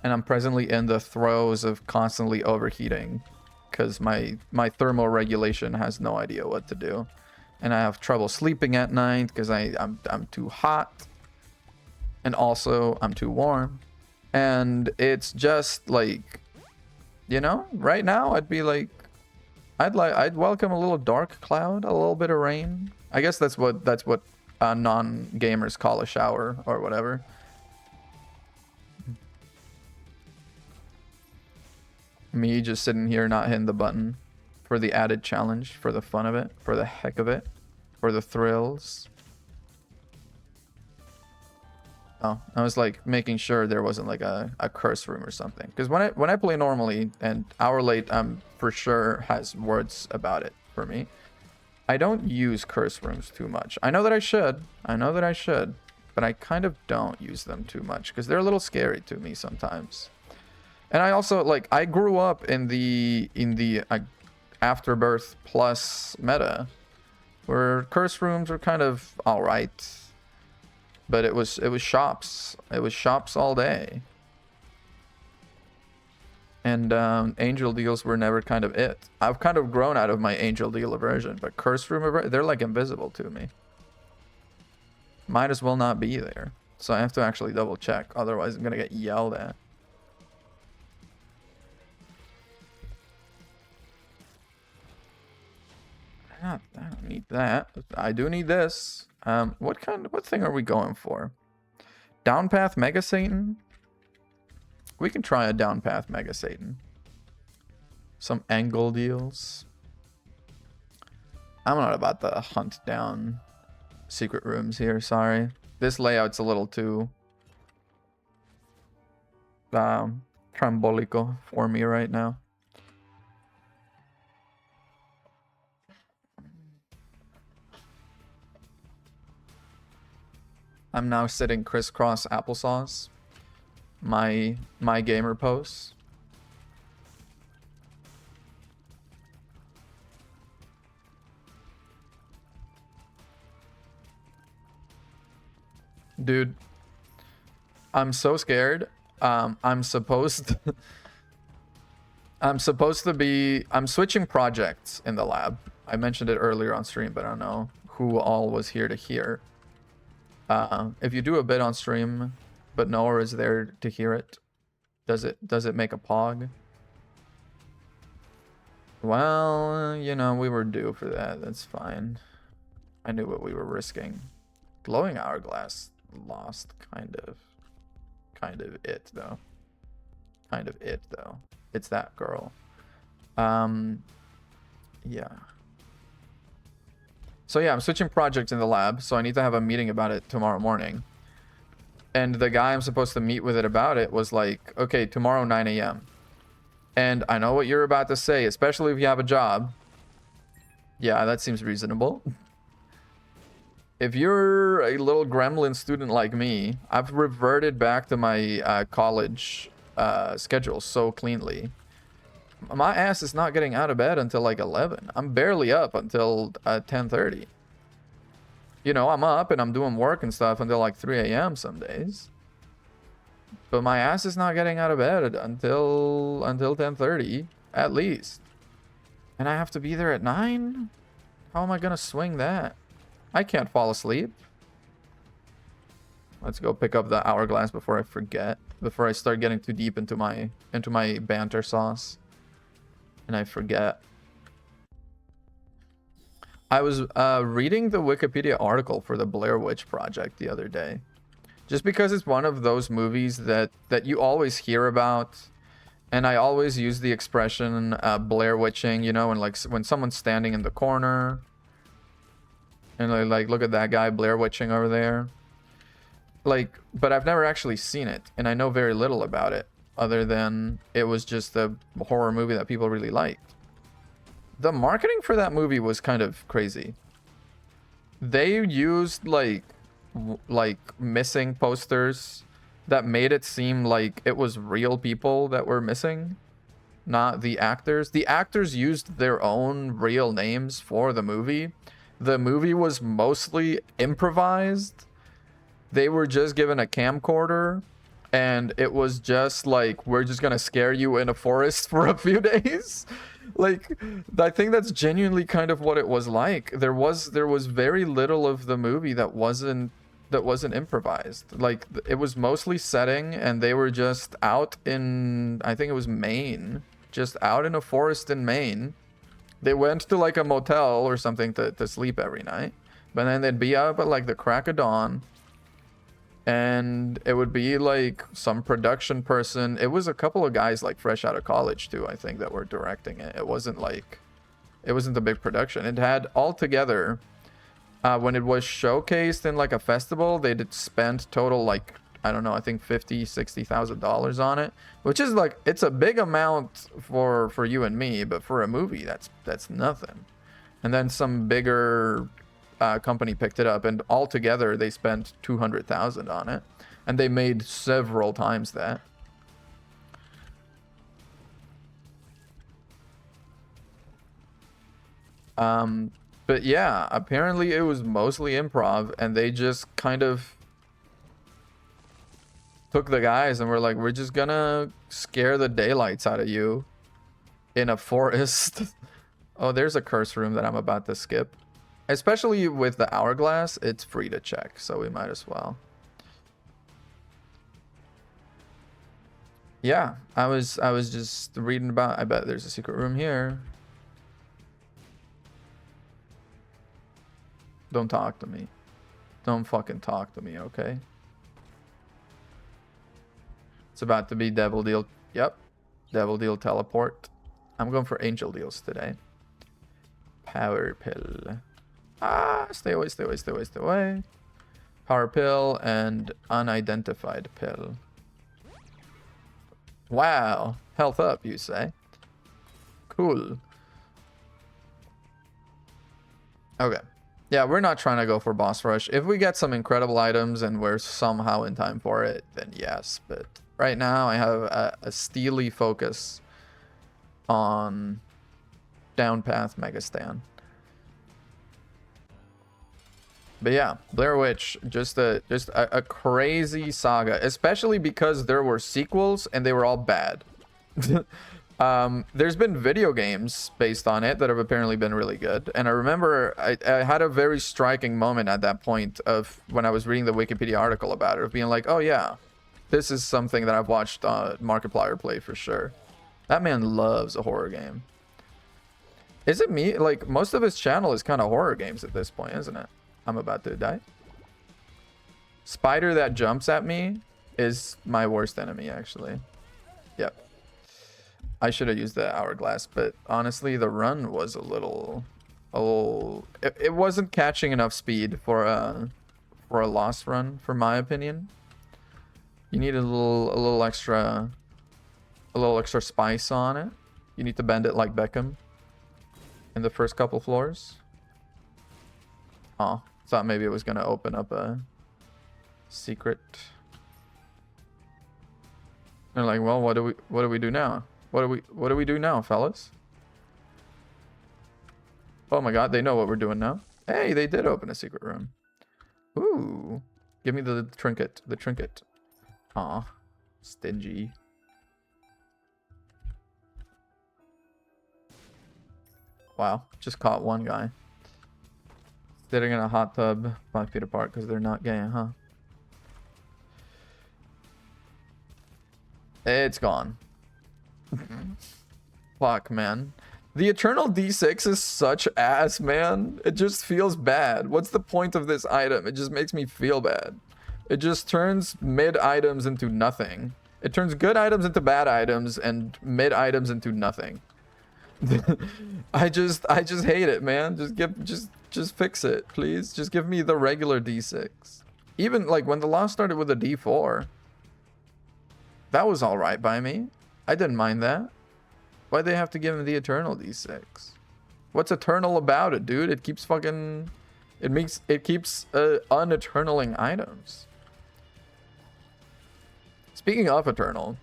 And I'm presently in the throes of constantly overheating because my thermal regulation has no idea what to do. And I have trouble sleeping at night because I'm too hot. And also I'm too warm. And it's just like, you know, right now I'd be like, I'd welcome a little dark cloud, a little bit of rain. I guess that's what non-gamers call a shower or whatever. Me just sitting here not hitting the button for the added challenge, for the fun of it, for the heck of it, for the thrills. Oh, I was like making sure there wasn't like a curse room or something. Because when I play normally, and Hour Late for sure has words about it for me, I don't use curse rooms too much. I know that I should. But I kind of don't use them too much because they're a little scary to me sometimes. And I also, like, I grew up in the Afterbirth Plus meta, where curse rooms were kind of alright. But it was shops. It was shops all day. And angel deals were never kind of it. I've kind of grown out of my angel deal aversion, but curse room, they're like invisible to me. Might as well not be there. So I have to actually double check, otherwise I'm gonna get yelled at. I don't need that. I do need this. What thing are we going for? Downpath Mega Satan? We can try a Downpath Mega Satan. Some angle deals. I'm not about to hunt down secret rooms here, sorry. This layout's a little too trambolico for me right now. I'm now sitting crisscross applesauce. My gamer pose. Dude, I'm so scared. I'm supposed to be, I'm switching projects in the lab. I mentioned it earlier on stream, but I don't know who all was here to hear. If you do a bit on stream, but no one is there to hear it, does it make a pog? Well, you know, we were due for that. That's fine. I knew what we were risking. Glowing hourglass lost, kind of it though. Kind of it though. It's that girl. Yeah. So yeah, I'm switching projects in the lab, so I need to have a meeting about it tomorrow morning. And the guy I'm supposed to meet with it about it was like, okay, tomorrow 9 a.m. And I know what you're about to say, especially if you have a job. Yeah, that seems reasonable. If you're a little gremlin student like me, I've reverted back to my college schedule so cleanly. My ass is not getting out of bed until like 11. I'm barely up until 10:30. You know, I'm up and I'm doing work and stuff until like 3 a.m. some days. But my ass is not getting out of bed until 10:30 at least. And I have to be there at 9? How am I gonna swing that? I can't fall asleep. Let's go pick up the hourglass before I forget. Before I start getting too deep into my banter sauce. And I forget. I was reading the Wikipedia article for the Blair Witch Project the other day. Just because it's one of those movies that you always hear about. And I always use the expression Blair Witching, you know, and like when someone's standing in the corner. And like, look at that guy Blair Witching over there. Like, but I've never actually seen it. And I know very little about it. Other than it was just a horror movie that people really liked. The marketing for that movie was kind of crazy. They used like missing posters that made it seem like it was real people that were missing, not the actors. The actors used their own real names for the movie. The movie was mostly improvised. They were just given a camcorder. And it was just like, we're just gonna scare you in a forest for a few days. Like, I think that's genuinely kind of what it was like. There was very little of the movie that wasn't improvised. Like, it was mostly setting, and they were just out in, I think it was Maine, just out in a forest in Maine. They went to like a motel or something to sleep every night, but then they'd be up at like the crack of dawn. And it would be like some production person. It was a couple of guys like fresh out of college too, I think, that were directing it. It wasn't a big production. It had altogether, when it was showcased in like a festival, they did spend total like, I don't know, I think $50,000-$60,000 on it, which is like, it's a big amount for you and me, but for a movie, that's nothing. And then some bigger company picked it up, and altogether they spent $200,000 on it, and they made several times that. But yeah, apparently it was mostly improv, and they just kind of took the guys and were like, we're just gonna scare the daylights out of you in a forest. Oh, there's a curse room that I'm about to skip. Especially with the hourglass, it's free to check, so we might as well. Yeah, I was just reading about, I bet there's a secret room here. Don't talk to me. Don't fucking talk to me, okay? It's about to be Devil Deal. Yep. Devil Deal Teleport. I'm going for Angel Deals today. Power Pill. Ah, stay away, stay away, stay away, stay away. Power Pill and Unidentified Pill. Wow. Health up, you say? Cool. Okay. Yeah, we're not trying to go for boss rush. If we get some incredible items and we're somehow in time for it, then yes. But right now I have a steely focus on down path Megastan. But yeah, Blair Witch, just a crazy saga, especially because there were sequels and they were all bad. There's been video games based on it that have apparently been really good. And I remember I had a very striking moment at that point of when I was reading the Wikipedia article about it, of being like, oh yeah, this is something that I've watched Markiplier play for sure. That man loves a horror game. Is it me? Like, most of his channel is kind of horror games at this point, isn't it? I'm about to die. Spider that jumps at me is my worst enemy, actually. Yep. I should have used the hourglass, but honestly, the run was a little... It wasn't catching enough speed for a lost run, for my opinion. You need a little extra spice on it. You need to bend it like Beckham in the first couple floors. Oh, thought maybe it was gonna open up a secret. They're like, well, what do we do now? What do we do now, fellas? Oh my god, they know what we're doing now. Hey, they did open a secret room. Ooh. Give me the trinket. The trinket. Aw. Stingy. Wow. Just caught one guy. Sitting in a hot tub 5 feet apart because they're not gay, huh? It's gone. Fuck, man. The Eternal D6 is such ass, man. It just feels bad. What's the point of this item? It just makes me feel bad. It just turns mid items into nothing. It turns good items into bad items and mid items into nothing. I just hate it, man. Just fix it, please. Just give me the regular D6. Even like when the loss started with a D4, that was all right by me. I didn't mind that. Why'd they have to give him the Eternal D6? What's eternal about it, dude? It keeps fucking... It keeps uneternaling items. Speaking of Eternal,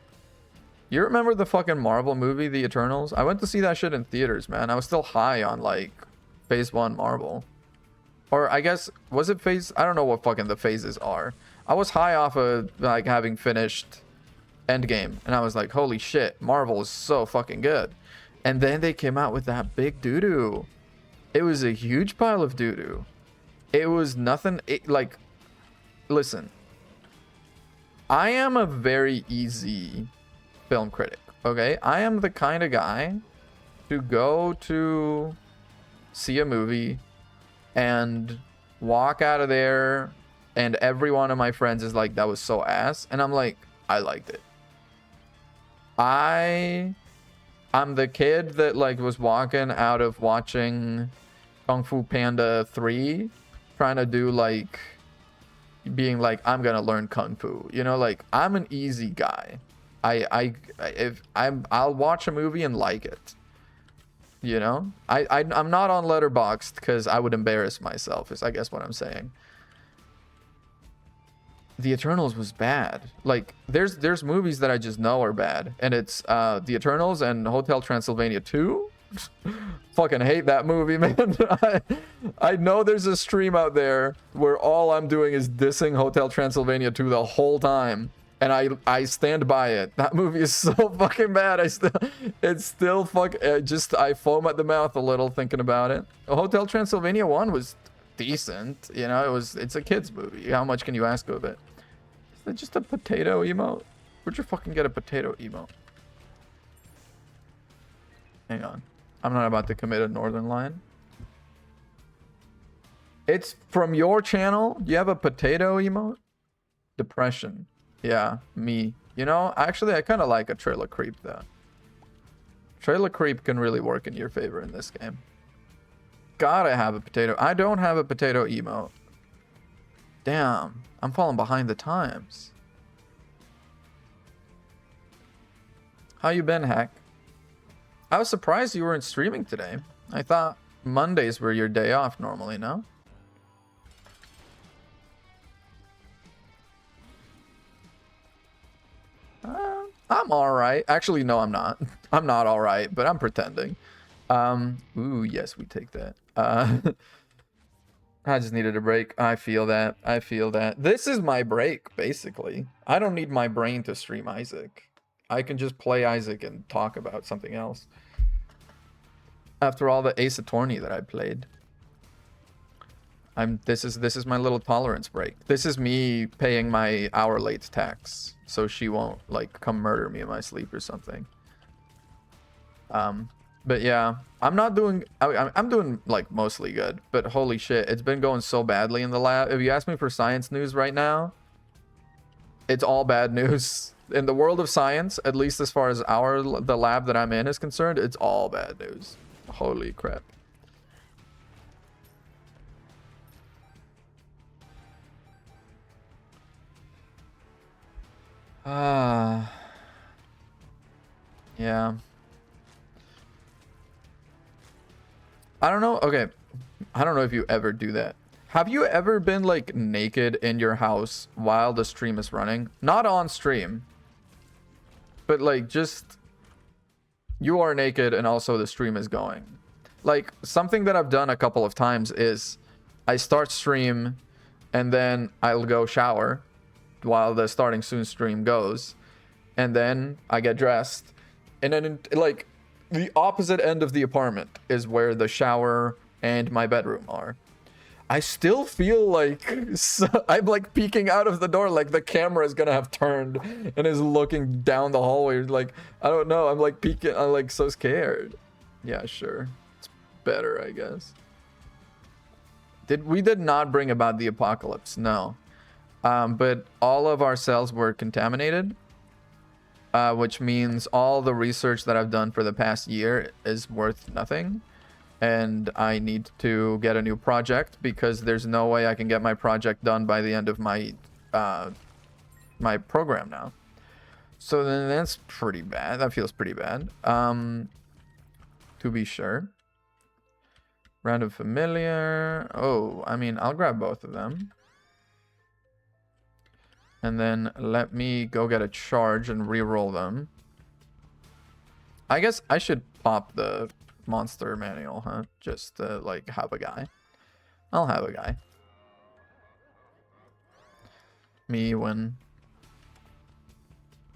you remember the fucking Marvel movie, The Eternals? I went to see that shit in theaters, man. I was still high on, like, Phase 1 Marvel. Or, I guess, was it Phase... I don't know what fucking the phases are. I was high off of, like, having finished Endgame, and I was like, holy shit, Marvel is so fucking good. And then they came out with that big doo-doo. It was a huge pile of doo-doo. It was nothing, like, listen, I am a very easy film critic, okay? I am the kind of guy to go to see a movie and walk out of there and every one of my friends is like, that was so ass, and I'm like, I liked it. I'm the kid that like was walking out of watching Kung Fu Panda 3 trying to do like being like, I'm gonna learn Kung Fu, you know, like I'm an easy guy. I'll watch a movie and like it, you know. I'm not on Letterboxd because I would embarrass myself, is I guess what I'm saying. The Eternals was bad. Like, there's movies that I just know are bad. And it's The Eternals and Hotel Transylvania 2. Fucking hate that movie, man. I know there's a stream out there where all I'm doing is dissing Hotel Transylvania 2 the whole time. And I stand by it. That movie is so fucking bad. It's still I foam at the mouth a little thinking about it. Hotel Transylvania 1 was decent. You know, it's a kid's movie. How much can you ask of it? Is that just a potato emote? Where'd you fucking get a potato emote? Hang on. I'm not about to commit a northern line. It's from your channel? You have a potato emote? Depression. Yeah, me. You know, actually, I kind of like a trailer creep, though. Trailer creep can really work in your favor in this game. Gotta have a potato. I don't have a potato emote. Damn, I'm falling behind the times. How you been, Hack? I was surprised you weren't streaming today. I thought Mondays were your day off normally, no? I'm alright. Actually, no, I'm not. I'm not alright, but I'm pretending. Ooh, yes, we take that. I just needed a break. I feel that. I feel that. This is my break, basically. I don't need my brain to stream Isaac. I can just play Isaac and talk about something else. After all the Ace Attorney that I played. This is my little tolerance break. This is me paying my hour late tax, so she won't like come murder me in my sleep or something. But yeah, I'm doing like mostly good, but holy shit, it's been going so badly in the lab. If you ask me for science news right now, It's all bad news. In the world of science, at least as far as the lab that I'm in is concerned, it's all bad news. Holy crap. Yeah. I don't know. Okay. I don't know if you ever do that. Have you ever been like naked in your house while the stream is running? Not on stream, but like just you are naked and also the stream is going. Like something that I've done a couple of times is I start stream and then I'll go shower while the starting soon stream goes. And then I get dressed. And then like the opposite end of the apartment is where the shower and my bedroom are. I still feel like I'm like peeking out of the door, like the camera is gonna have turned and is looking down the hallway. Like, I don't know. I'm like peeking. I'm like so scared. Yeah, sure. It's better, I guess. We did not bring about the apocalypse, no. But all of our cells were contaminated, which means all the research that I've done for the past year is worth nothing. And I need to get a new project because there's no way I can get my project done by the end of my my program now. So then that's pretty bad. That feels pretty bad. To be sure. Random familiar. Oh, I mean, I'll grab both of them. And then let me go get a charge and re-roll them. I guess I should pop the monster manual, huh? Just to like have a guy. I'll have a guy. Me when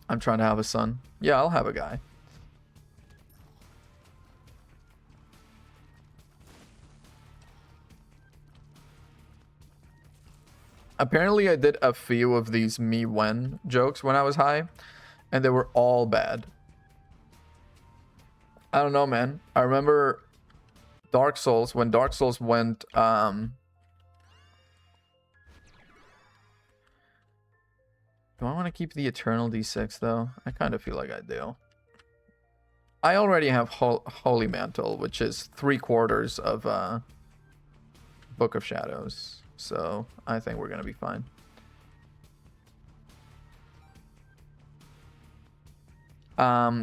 I'm trying to have a son. Yeah, I'll have a guy. Apparently I did a few of these me when jokes when I was high, and they were all bad. I don't know, man. I remember Dark Souls, when Dark Souls went, do I want to keep the Eternal D6, though? I kind of feel like I do. I already have Holy Mantle, which is 3/4 of Book of Shadows. So I think we're going to be fine.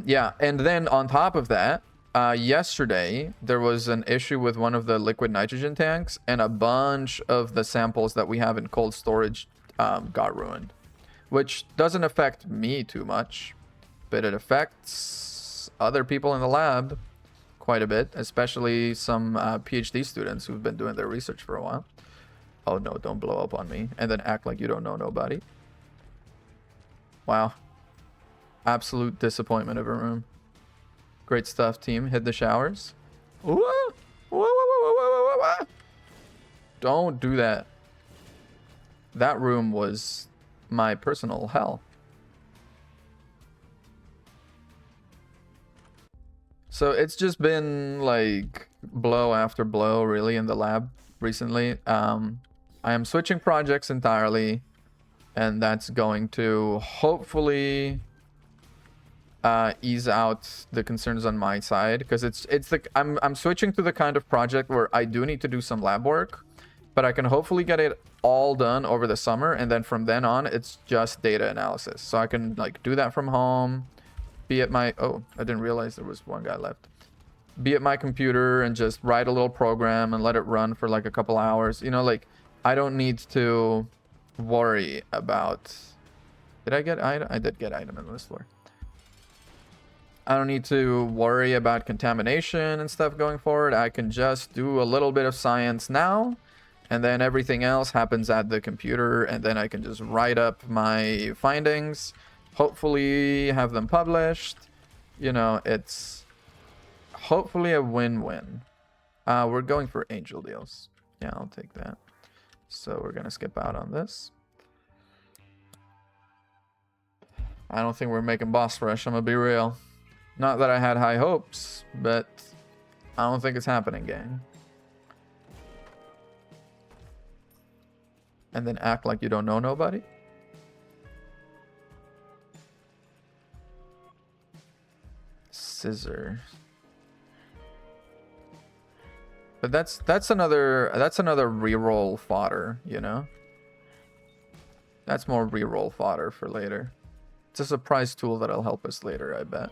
Yeah, and then on top of that, yesterday there was an issue with one of the liquid nitrogen tanks, and a bunch of the samples that we have in cold storage got ruined, which doesn't affect me too much, but it affects other people in the lab quite a bit, especially some PhD students who've been doing their research for a while. Oh no, don't blow up on me and then act like you don't know nobody. Wow. Absolute disappointment of a room. Great stuff, team. Hit the showers. Whoa. Whoa. Don't do that. That room was my personal hell. So it's just been like blow after blow really in the lab recently. I am switching projects entirely, and that's going to hopefully ease out the concerns on my side, because I'm switching to the kind of project where I do need to do some lab work, but I can hopefully get it all done over the summer, and then from then on it's just data analysis. So I can like do that from home, be at my I didn't realize there was one guy left. Be at my computer and just write a little program and let it run for like a couple hours. You know, like I don't need to worry about. Did I get item? I did get item in this floor. I don't need to worry about contamination and stuff going forward. I can just do a little bit of science now, and then everything else happens at the computer, and then I can just write up my findings, hopefully have them published. You know, it's hopefully a win-win. We're going for angel deals. Yeah, I'll take that. So we're gonna skip out on this. I don't think we're making boss rush, I'm gonna be real. Not that I had high hopes, but I don't think it's happening, gang. And then act like you don't know nobody. scissor. But that's another reroll fodder, you know? That's more reroll fodder for later. It's a surprise tool that'll help us later, I bet.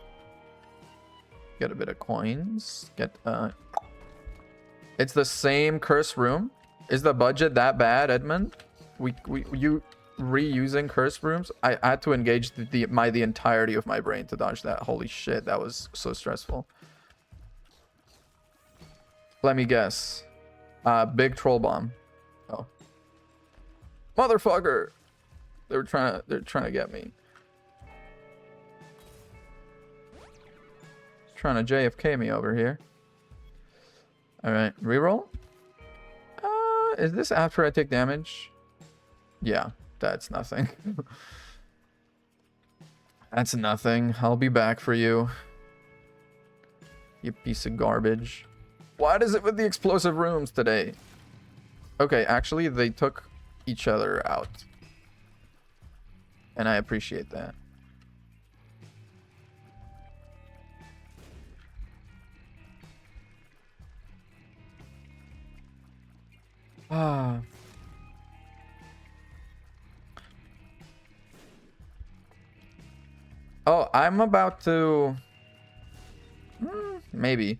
Get a bit of coins. Get It's the same curse room. Is the budget that bad, Edmund? You reusing curse rooms? I had to engage the entirety of my brain to dodge that. Holy shit, that was so stressful. Let me guess. Big troll bomb. Oh. Motherfucker! They're trying to get me. Trying to JFK me over here. Alright, reroll. Is this after I take damage? Yeah, that's nothing. That's nothing. I'll be back for you. You piece of garbage. What is it with the explosive rooms today? Okay, actually, they took each other out. And I appreciate that. Ah. Oh, I'm about to... maybe.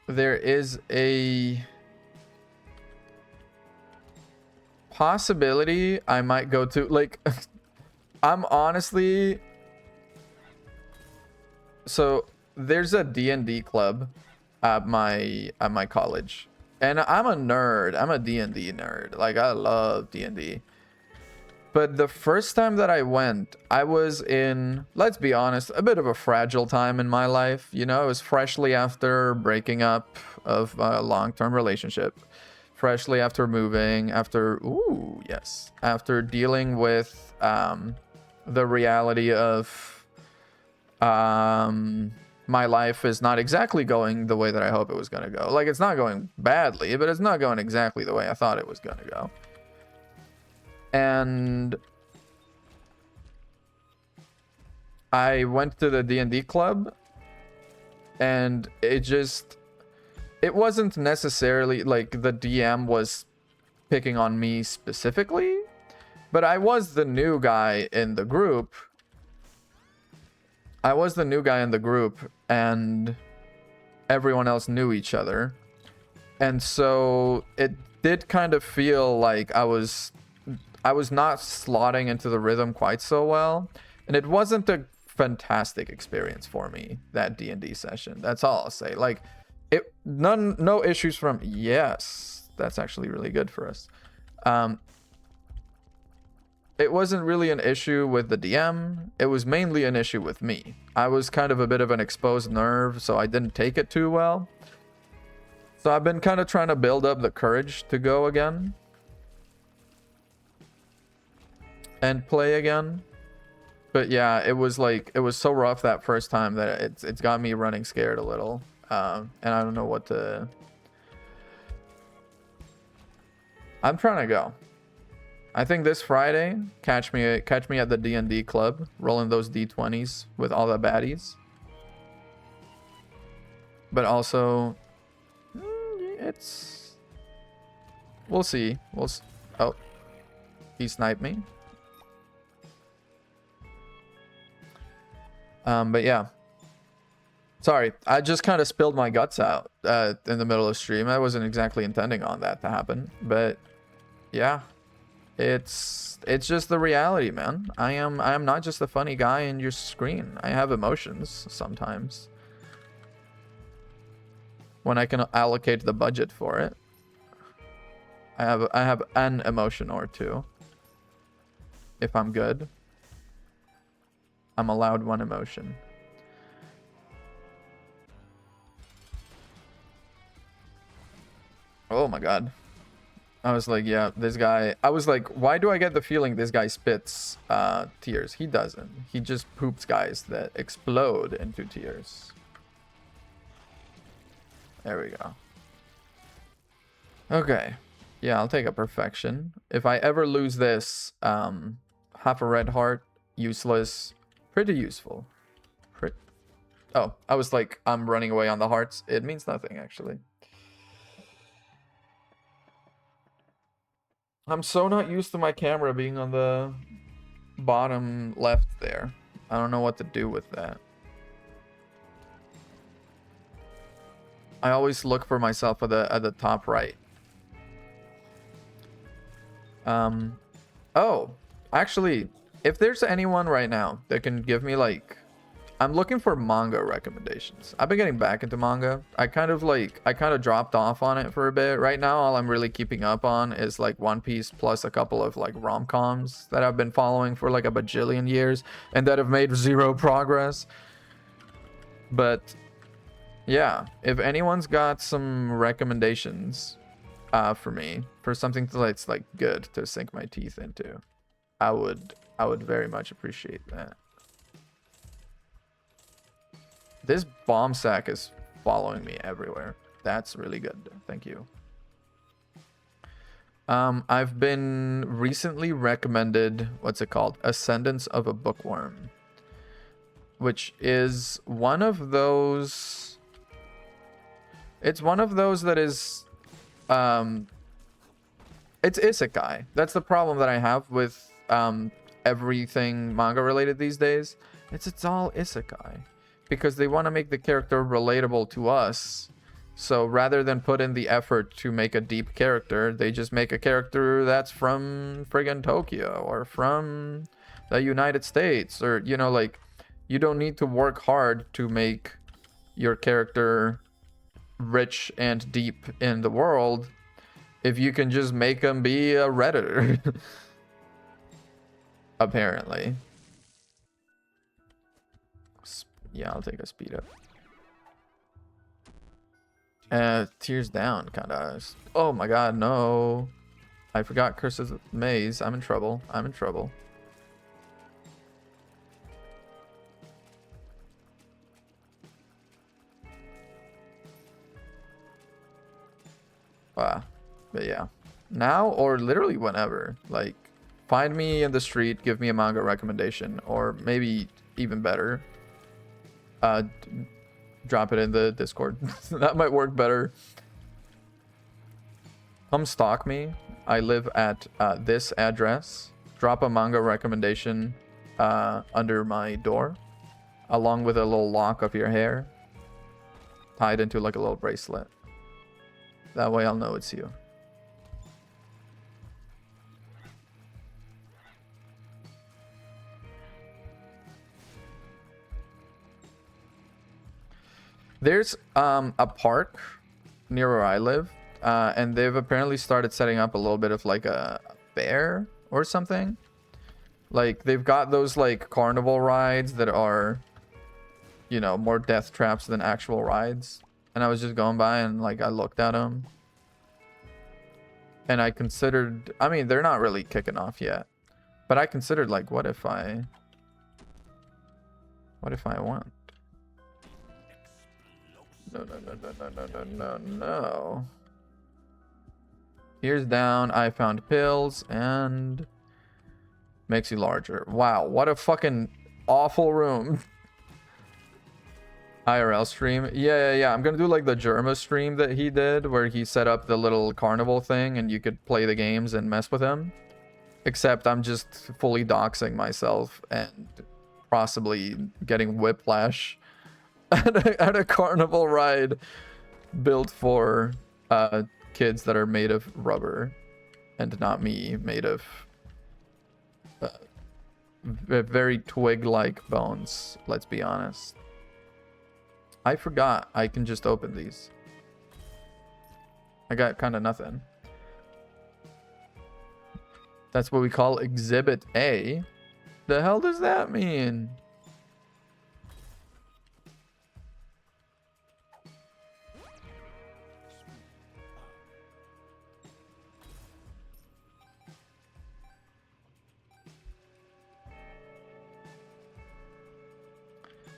There is a possibility I might go to, like, I'm honestly... So, there's a D&D club at my college. And I'm a nerd. I'm a D&D nerd. Like, I love D&D. But the first time that I went, I was in, let's be honest, a bit of a fragile time in my life. You know, I was freshly after breaking up of a long-term relationship. Freshly after moving, after dealing with the reality of my life is not exactly going the way that I hope it was going to go. Like, it's not going badly, but it's not going exactly the way I thought it was going to go. And I went to the D&D club, and it wasn't necessarily like the DM was picking on me specifically, but I was the new guy in the group. And everyone else knew each other. And so it did kind of feel like I was not slotting into the rhythm quite so well, and it wasn't a fantastic experience for me, that D&D session. That's all I'll say. Like, no issues from... Yes, that's actually really good for us. It wasn't really an issue with the DM. It was mainly an issue with me. I was kind of a bit of an exposed nerve, so I didn't take it too well. So I've been kind of trying to build up the courage to go again and play again. But yeah, it was so rough that first time that it's got me running scared a little. And I don't know what to... I'm trying to go. I think this Friday, catch me at the D&D club, rolling those D20s with all the baddies. But also, we'll see. Oh, he sniped me. But yeah. Sorry, I just kind of spilled my guts out in the middle of stream. I wasn't exactly intending on that to happen, but yeah. It's just the reality, man. I am not just a funny guy in your screen. I have emotions sometimes. When I can allocate the budget for it. I have an emotion or two. If I'm good. I'm allowed one emotion. Oh my god. I was like, yeah, this guy... I was like, why do I get the feeling this guy spits tears? He doesn't. He just poops guys that explode into tears. There we go. Okay. Yeah, I'll take a perfection. If I ever lose this, half a red heart, useless. Pretty useful. Oh, I was like, I'm running away on the hearts. It means nothing, actually. I'm so not used to my camera being on the bottom left there. I don't know what to do with that. I always look for myself at the top right. Oh, actually, if there's anyone right now that can give me like, I'm looking for manga recommendations. I've been getting back into manga. I kind of dropped off on it for a bit. Right now, all I'm really keeping up on is like One Piece plus a couple of like rom-coms that I've been following for like a bajillion years and that have made zero progress. But yeah, if anyone's got some recommendations for me for something that's like good to sink my teeth into, I would very much appreciate that. This bomb sack is following me everywhere. That's really good. Thank you. I've been recently recommended, what's it called? Ascendance of a Bookworm, which is one of those. It's one of those that is, it's isekai. That's the problem that I have with everything manga related these days. It's all isekai because they want to make the character relatable to us. So rather than put in the effort to make a deep character, they just make a character that's from friggin' Tokyo or from the United States, or you know, like, you don't need to work hard to make your character rich and deep in the world if you can just make them be a redditor. Apparently. Yeah, I'll take a speed up. Tears down, kinda. Oh my god, no. I forgot Curse's Maze. I'm in trouble. I'm in trouble. But yeah. Now or literally whenever. Like, find me in the street, give me a manga recommendation, or maybe even better, drop it in the Discord. That might work better. Come stalk me. I live at this address. Drop a manga recommendation under my door, along with a little lock of your hair, tied into like a little bracelet. That way I'll know it's you. There's a park near where I live, and they've apparently started setting up a little bit of like a fair or something. Like, they've got those like carnival rides that are, you know, more death traps than actual rides. And I was just going by and like I looked at them. And I considered, I mean, they're not really kicking off yet. But I considered like, what if I went? No. Ears down, I found pills, and makes you larger. Wow, what a fucking awful room. IRL stream. Yeah. I'm gonna do like the Germa stream that he did, where he set up the little carnival thing and you could play the games and mess with him. Except I'm just fully doxing myself and possibly getting whiplash at a carnival ride built for kids that are made of rubber and not me, made of very twig-like bones, let's be honest. I forgot I can just open these. I got kind of nothing. That's what we call Exhibit A. The hell does that mean?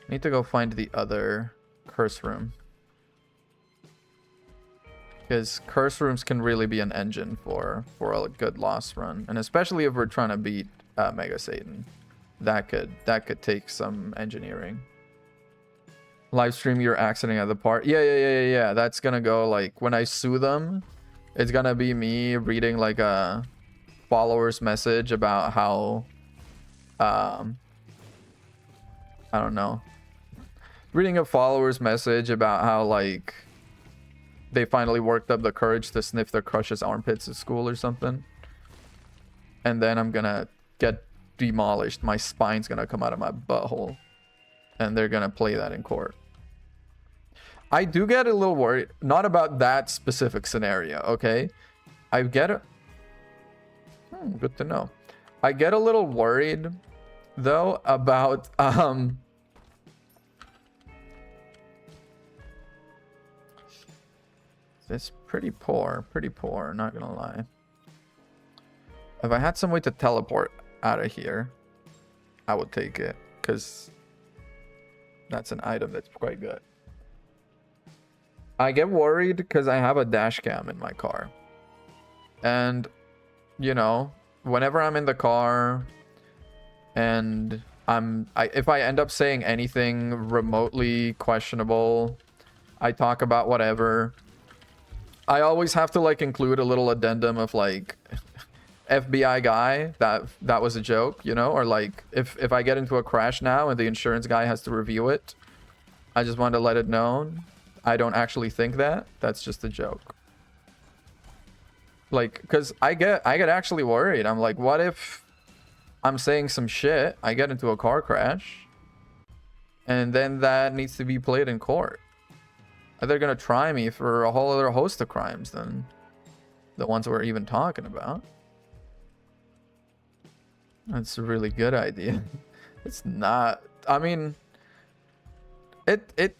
Need to go find the other curse room. Because curse rooms can really be an engine for a good loss run. And especially if we're trying to beat Mega Satan. That could take some engineering. Live stream your accident at the park. Yeah. That's gonna go like when I sue them, it's gonna be me reading like a follower's message about how I don't know. Reading a follower's message about how like they finally worked up the courage to sniff their crush's armpits at school or something. And then I'm gonna get demolished. My spine's gonna come out of my butthole. And they're gonna play that in court. I do get a little worried. Not about that specific scenario, okay? I get it. Good to know. I get a little worried, though, about... It's pretty poor, not gonna lie. If I had some way to teleport out of here, I would take it, because that's an item that's quite good. I get worried because I have a dash cam in my car. And, you know, whenever I'm in the car and if I end up saying anything remotely questionable, I talk about whatever, I always have to like include a little addendum of like FBI guy, that was a joke, you know, or like if I get into a crash now and the insurance guy has to review it, I just want to let it known I don't actually think that. That's just a joke. Like, because I get actually worried. I'm like, what if I'm saying some shit, I get into a car crash, and then that needs to be played in court? They're gonna try me for a whole other host of crimes than the ones we're even talking about. That's a really good idea. It's not. I mean,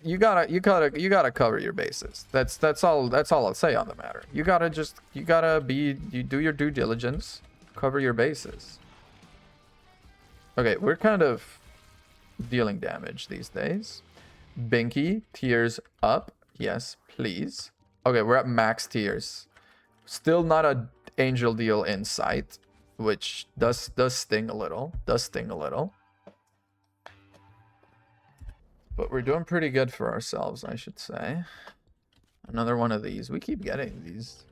you gotta cover your bases. That's all I'll say on the matter. You gotta do your due diligence, cover your bases. Okay, we're kind of dealing damage these days. Binky, tears up. Yes, please. Okay, we're at max tears. Still not a angel deal in sight, which does sting a little. But we're doing pretty good for ourselves, I should say. Another one of these. We keep getting these.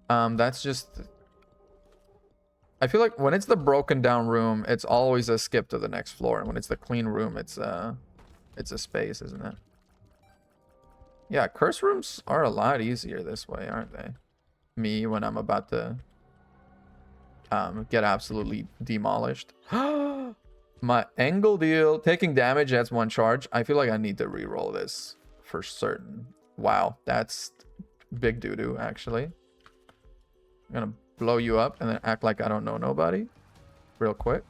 That's just... I feel like when it's the broken down room, it's always a skip to the next floor. And when it's the clean room, it's a space, isn't it? Yeah, curse rooms are a lot easier this way, aren't they? Me, when I'm about to get absolutely demolished. My angle deal, taking damage adds 1 charge. I feel like I need to reroll this for certain. Wow, that's big doo-doo, actually. I'm gonna blow you up and then act like I don't know nobody real quick.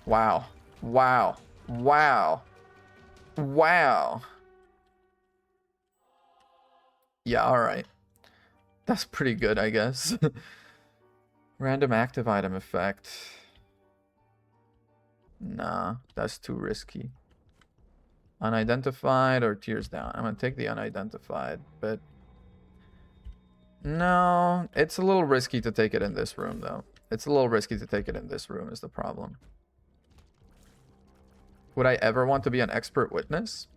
Wow. Wow. Wow. Wow. Yeah, alright. That's pretty good, I guess. Random active item effect. Nah, that's too risky. Unidentified or tears down? I'm gonna take the unidentified, but... No, it's a little risky to take it in this room, though. It's a little risky to take it in this room is the problem. Would I ever want to be an expert witness?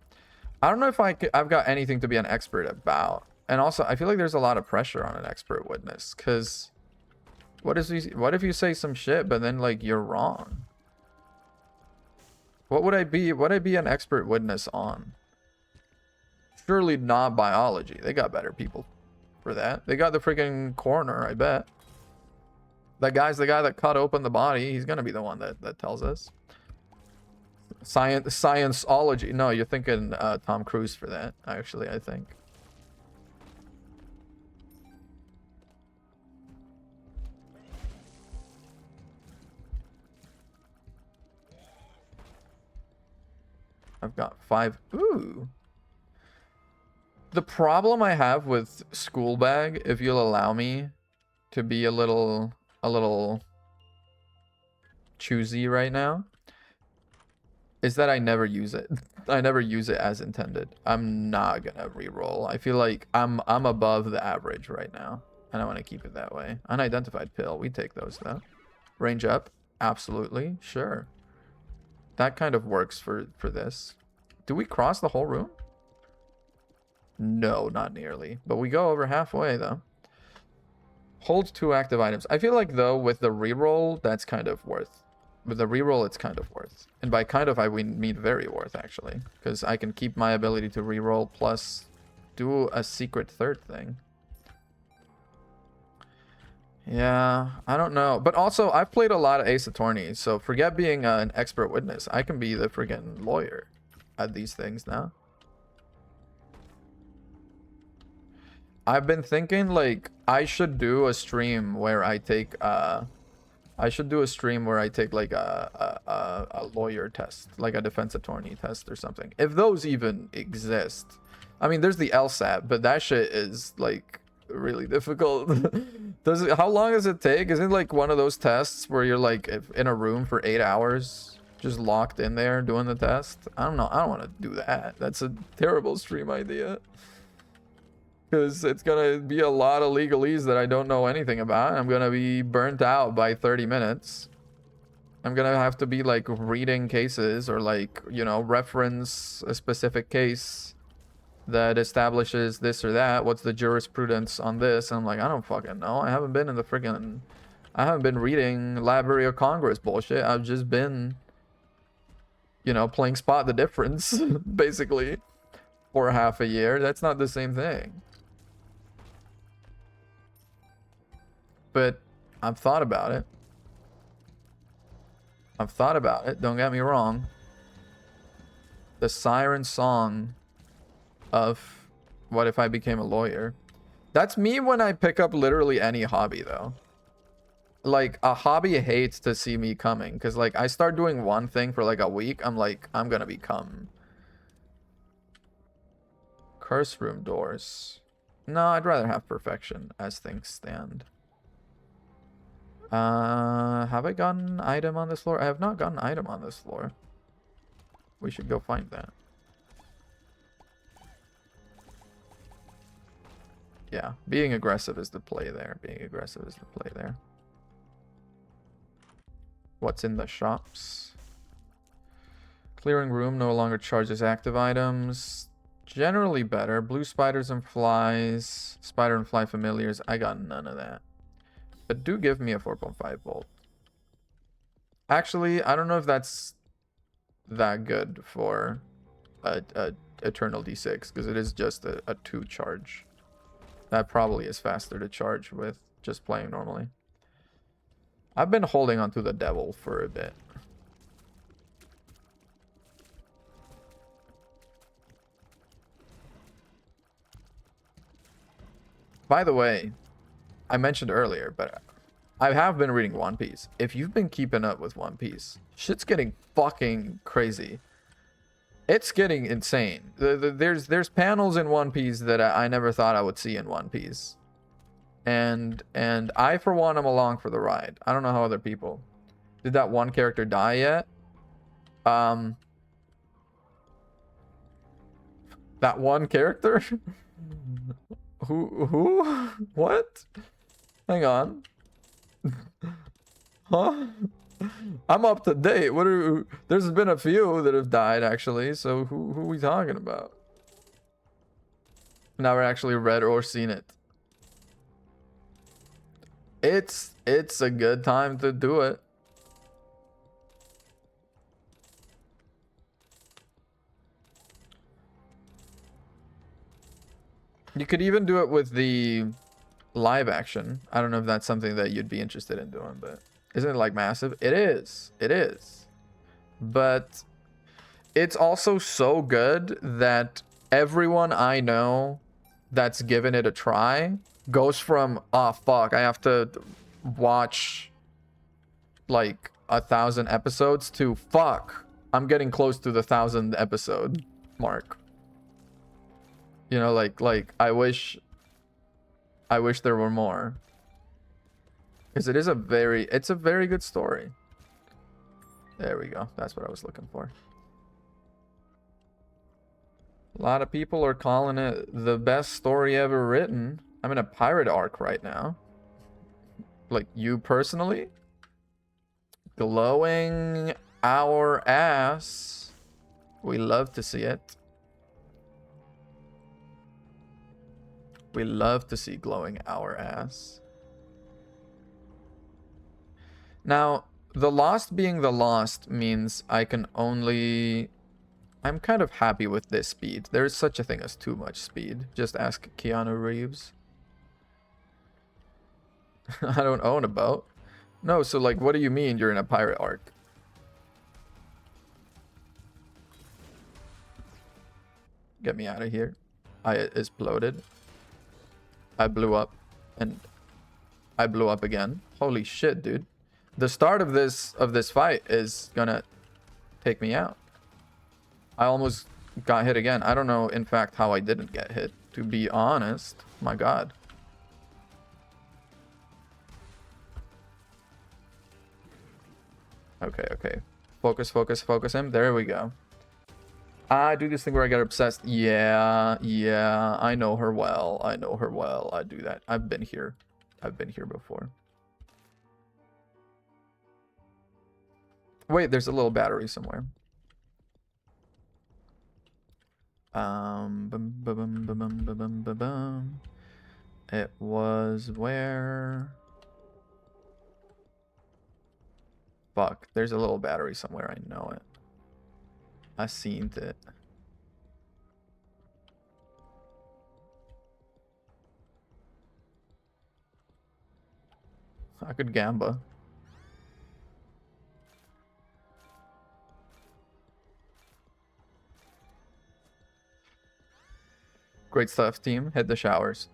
I don't know if I've got anything to be an expert about. And also, I feel like there's a lot of pressure on an expert witness, because what if you say some shit, but then, like, you're wrong? What would I be an expert witness on? Surely not biology. They got better people for that. They got the freaking coroner, I bet. That guy's the guy that cut open the body. He's gonna be the one that tells us. Scienceology. No, you're thinking Tom Cruise for that, actually, I think. I've got 5. Ooh. The problem I have with school bag, if you'll allow me to be a little choosy right now, is that I never use it. I never use it as intended. I'm not gonna re-roll. I feel like I'm above the average right now, and I want to keep it that way. Unidentified pill, we take those though. Range up, absolutely, sure. That kind of works for this. Do we cross the whole room? No, not nearly. But we go over halfway though. Hold 2 active items. I feel like though with the reroll, that's kind of worth. With the reroll, it's kind of worth. And by kind of, I mean very worth actually, because I can keep my ability to reroll plus do a secret third thing. Yeah, I don't know. But also, I've played a lot of Ace Attorney, so forget being an expert witness. I can be the friggin' lawyer at these things now. I've been thinking, like, I should do a stream where I take, like, a lawyer test, like a defense attorney test or something. If those even exist. I mean, there's the LSAT, but that shit is, like, really difficult. How long does it take? Is it like one of those tests where you're like in a room for 8 hours just locked in there doing the test? I don't know. I don't want to do that. That's a terrible stream idea, because it's gonna be a lot of legalese that I don't know anything about. I'm gonna be burnt out by 30 minutes. I'm gonna have to be like reading cases or like, you know, reference a specific case that establishes this or that. What's the jurisprudence on this? I'm like, I don't fucking know. I haven't been reading Library of Congress bullshit. I've just been, you know, playing Spot the Difference basically for half a year. That's not the same thing. But I've thought about it. Don't get me wrong. The siren song of what if I became a lawyer. That's me when I pick up literally any hobby though. Like a hobby hates to see me coming, because like I start doing one thing for like a week, I'm like, I'm gonna become. Curse room doors. No, I'd rather have perfection as things stand. Have I gotten an item on this floor? I have not gotten an item on this floor. We should go find that. Yeah, being aggressive is the play there. What's in the shops? Clearing room no longer charges active items. Generally better. Blue spiders and flies. Spider and fly familiars. I got none of that. But do give me a 4.5 volt. Actually, I don't know if that's that good for a Eternal D6, because it is just a 2 charge. That probably is faster to charge with just playing normally. I've been holding onto the devil for a bit. By the way, I mentioned earlier, but I have been reading One Piece. If you've been keeping up with One Piece, shit's getting fucking crazy. It's getting insane. There's panels in One Piece that I never thought I would see in One Piece. And I, for one, am along for the ride. I don't know how other people. Did that one character die yet? That one character? Who? What? Hang on. Huh? I'm up to date. There's been a few that have died actually, so who are we talking about? Never actually read or seen it. It's a good time to do it. You could even do it with the live action. I don't know if that's something that you'd be interested in doing, but isn't it like massive? It is. It is. But it's also so good that everyone I know that's given it a try goes from, oh fuck, I have to watch like 1,000 episodes to fuck, I'm getting close to the 1,000 episode mark. You know, like I wish there were more, because it's a very good story. There we go. That's what I was looking for. A lot of people are calling it the best story ever written. I'm in a pirate arc right now. Like, you personally? Glowing our ass. We love to see it. We love to see glowing our ass. Now, the lost being the lost means I can only... I'm kind of happy with this speed. There's such a thing as too much speed. Just ask Keanu Reeves. I don't own a boat. No, so like, what do you mean you're in a pirate arc? Get me out of here. I exploded. I blew up. And I blew up again. Holy shit, dude. The start of this fight is gonna take me out. I almost got hit again. I don't know, in fact, how I didn't get hit, to be honest. My god. Okay, okay. Focus, focus, focus him. There we go. I do this thing where I get obsessed. Yeah, yeah. I know her well. I know her well. I do that. I've been here. I've been here before. Wait, there's a little battery somewhere. Bum, bum, bum, bum, bum, bum, bum, bum. It was where... Fuck, there's a little battery somewhere. I know it. I seen it. I could gamba. Great stuff, team. Hit the showers.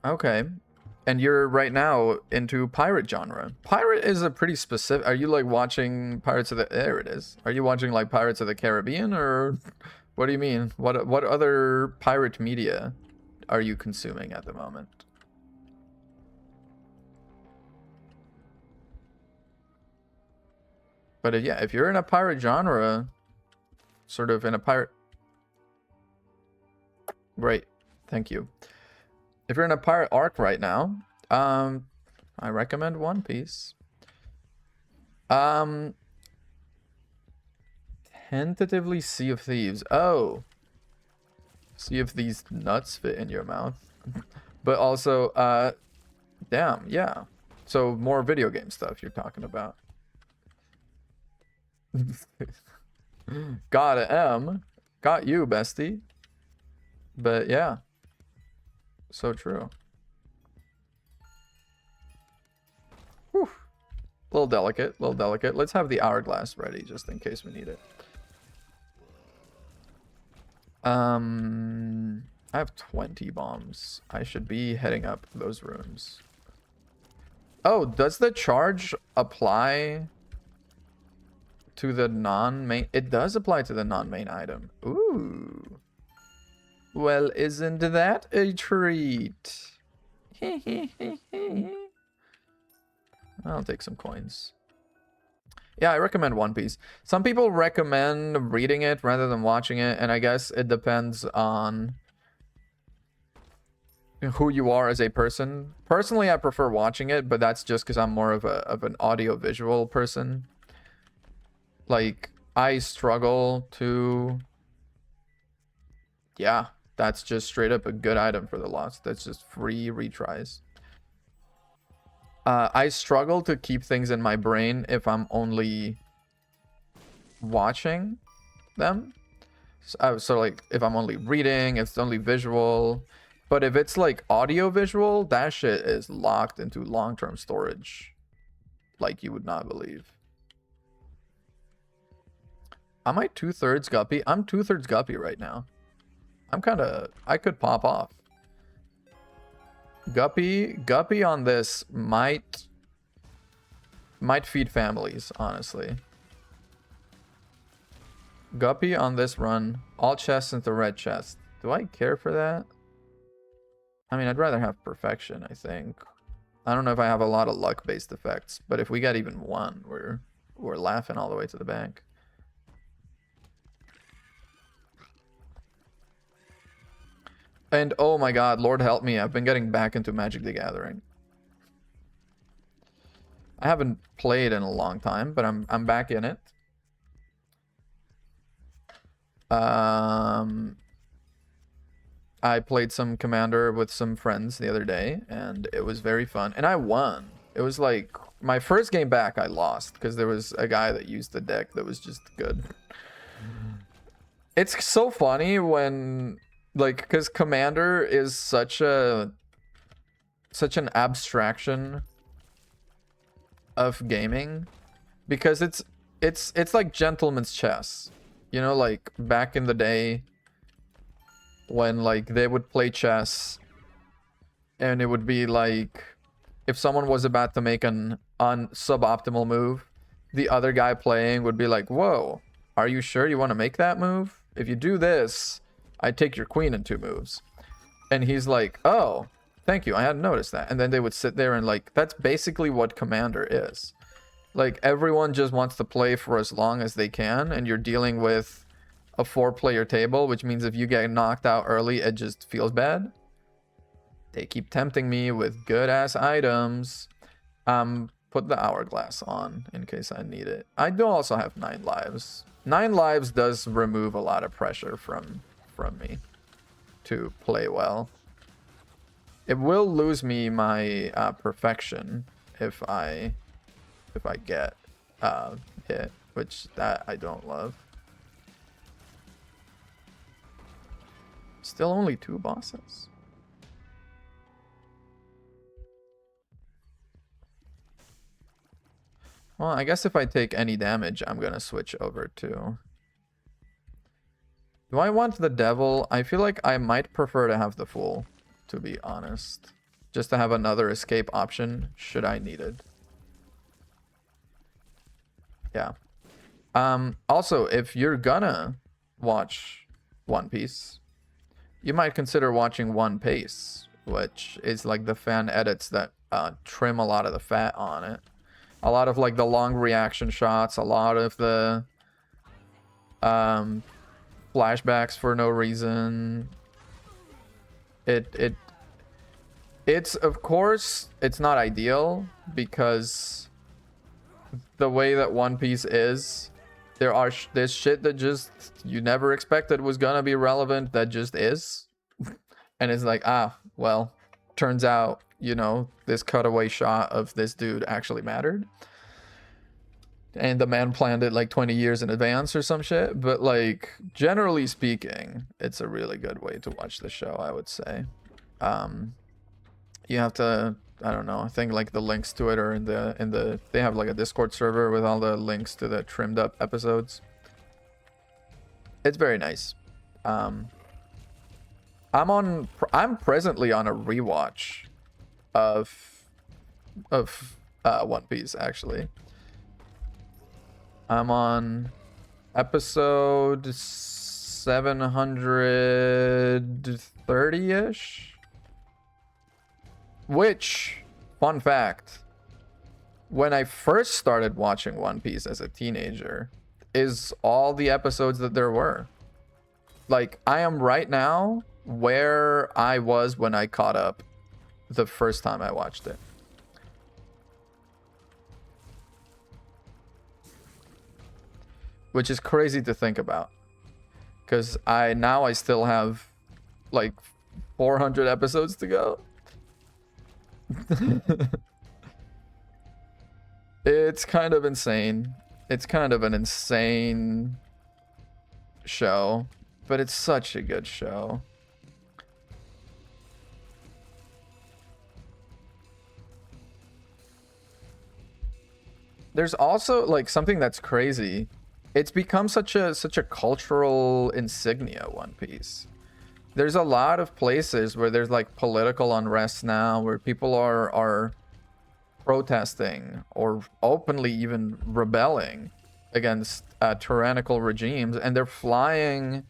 Okay. And you're right now into pirate genre. Pirate is a pretty specific... Are you like watching Pirates of the... There it is. Are you watching like Pirates of the Caribbean or... What do you mean? What other pirate media are you consuming at the moment? But yeah, if you're in a pirate genre, sort of in a pirate... Great. Thank you. If you're in a pirate arc right now, I recommend One Piece. Tentatively Sea of Thieves. Oh. See if these nuts fit in your mouth. But also, damn, yeah. So more video game stuff you're talking about. Got a M. Got you, bestie. But yeah. So true. Whew. Little delicate, little delicate. Let's have the hourglass ready just in case we need it. I have 20 bombs. I should be heading up those rooms. Oh, does the charge apply to the non-main? It does apply to the non-main item. Ooh. Well, isn't that a treat? I'll take some coins. Yeah, I recommend One Piece. Some people recommend reading it rather than watching it, and I guess it depends on who you are as a person. Personally, I prefer watching it, but that's just because I'm more of an audio-visual person. Like, I struggle to... Yeah, that's just straight up a good item for the Lost. That's just free retries. I struggle to keep things in my brain if I'm only watching them. So like, if I'm only reading, if it's only visual. But if it's like audio visual, that shit is locked into long-term storage. Like you would not believe. Am I 2/3 guppy? I'm 2/3 guppy right now. I'm kind of... I could pop off. Guppy on this might feed families, honestly. Guppy on this run, all chests into red chest. Do I care for that? I mean, I'd rather have perfection, I think. I don't know if I have a lot of luck-based effects, but if we get even one, we're laughing all the way to the bank. And oh my god, Lord help me, I've been getting back into Magic the Gathering. I haven't played in a long time, but I'm back in it. I played some Commander with some friends the other day, and it was very fun. And I won. It was like my first game back, I lost because there was a guy that used the deck that was just good. It's so funny when, like, because Commander is such an abstraction of gaming, because it's like gentleman's chess, you know, like back in the day when like they would play chess and it would be like if someone was about to make an suboptimal move, the other guy playing would be like, whoa, are you sure you want to make that move? If you do this, I take your queen in 2 moves. And he's like, oh, thank you, I hadn't noticed that. And then they would sit there and like, that's basically what Commander is. Like, everyone just wants to play for as long as they can, and you're dealing with a 4-player table, which means if you get knocked out early, it just feels bad. They keep tempting me with good-ass items. Put the hourglass on in case I need it. I do also have 9 lives. 9 lives does remove a lot of pressure from me to play well. It will lose me my perfection if I get hit, which that I don't love. Still only 2 bosses. Well, I guess if I take any damage, I'm gonna switch over to... Do I want the devil? I feel like I might prefer to have the fool, to be honest. Just to have another escape option, should I need it. Yeah. Also, if you're gonna watch One Piece, you might consider watching One Piece, which is like the fan edits that trim a lot of the fat on it. A lot of like the long reaction shots, a lot of the flashbacks for no reason. It's of course it's not ideal because the way that One Piece is, there's shit that just you never expected was gonna be relevant that just is. And it's like, well, turns out, you know, this cutaway shot of this dude actually mattered. And the man planned it like 20 years in advance or some shit. But like, generally speaking, it's a really good way to watch the show, I would say. You have to, I don't know, I think like the links to it are in the they have like a Discord server with all the links to the trimmed up episodes. It's very nice. I'm presently on a rewatch of One Piece, actually. I'm on episode 730-ish. Which, fun fact, when I first started watching One Piece as a teenager, is all the episodes that there were. Like, I am right now where I was when I caught up the first time I watched it. Which is crazy to think about. Because I still have like 400 episodes to go. It's kind of insane. It's kind of an insane show, but it's such a good show. There's also like something that's crazy. It's become such a cultural insignia, One Piece. There's a lot of places where there's like political unrest now, where people are protesting or openly even rebelling against tyrannical regimes, and they're flying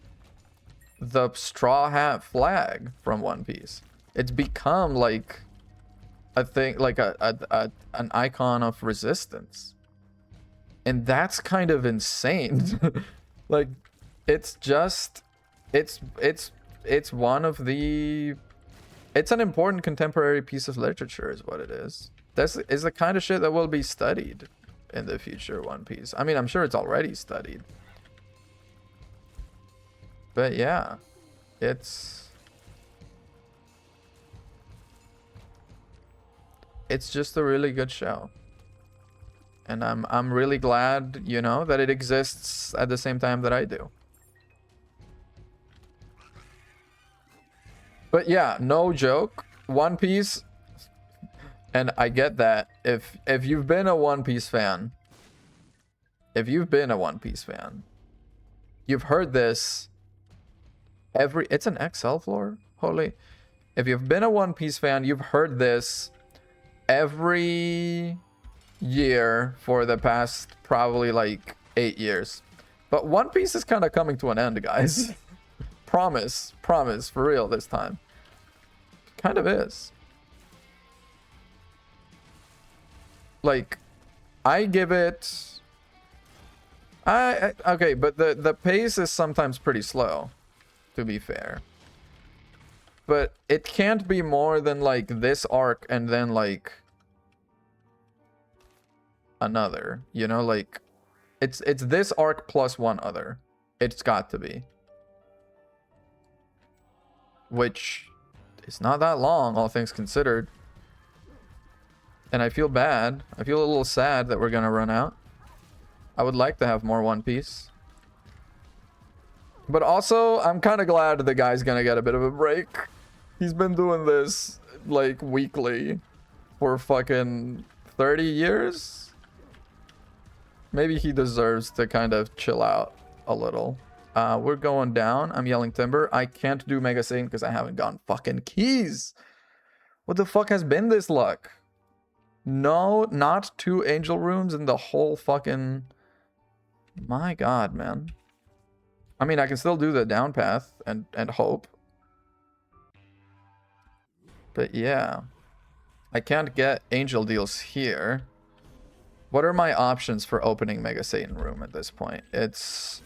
the straw hat flag from One Piece. It's become like a thing, like an icon of resistance. And that's kind of insane. Like, it's it's one of the... It's an important contemporary piece of literature is what it is. This is the kind of shit that will be studied in the future, One Piece. I mean, I'm sure it's already studied. But yeah, it's just a really good show. And I'm really glad, you know, that it exists at the same time that I do. But yeah, no joke. One Piece, and I get that. If you've been a One Piece fan, you've heard this it's an XL floor? Holy. If you've been a One Piece fan, you've heard this every year for the past probably like 8 years. But One Piece is kind of coming to an end, guys. Promise, for real this time. Kind of is. Like, I give it... okay, but the pace is sometimes pretty slow, to be fair. But it can't be more than like this arc and then like another, you know, like it's this arc plus one other. It's got to be. Which is not that long, all things considered. And I feel bad. I feel a little sad that we're gonna run out. I would like to have more One Piece. But also, I'm kind of glad the guy's gonna get a bit of a break. He's been doing this, like, weekly for fucking 30 years? Maybe he deserves to kind of chill out a little. We're going down. I'm yelling timber. I can't do Mega Satan because I haven't gotten fucking keys. What the fuck has been this luck? No, not 2 angel runes in the whole fucking... My god, man. I mean, I can still do the down path and hope. But yeah. I can't get angel deals here. What are my options for opening Mega Satan room at this point? It's...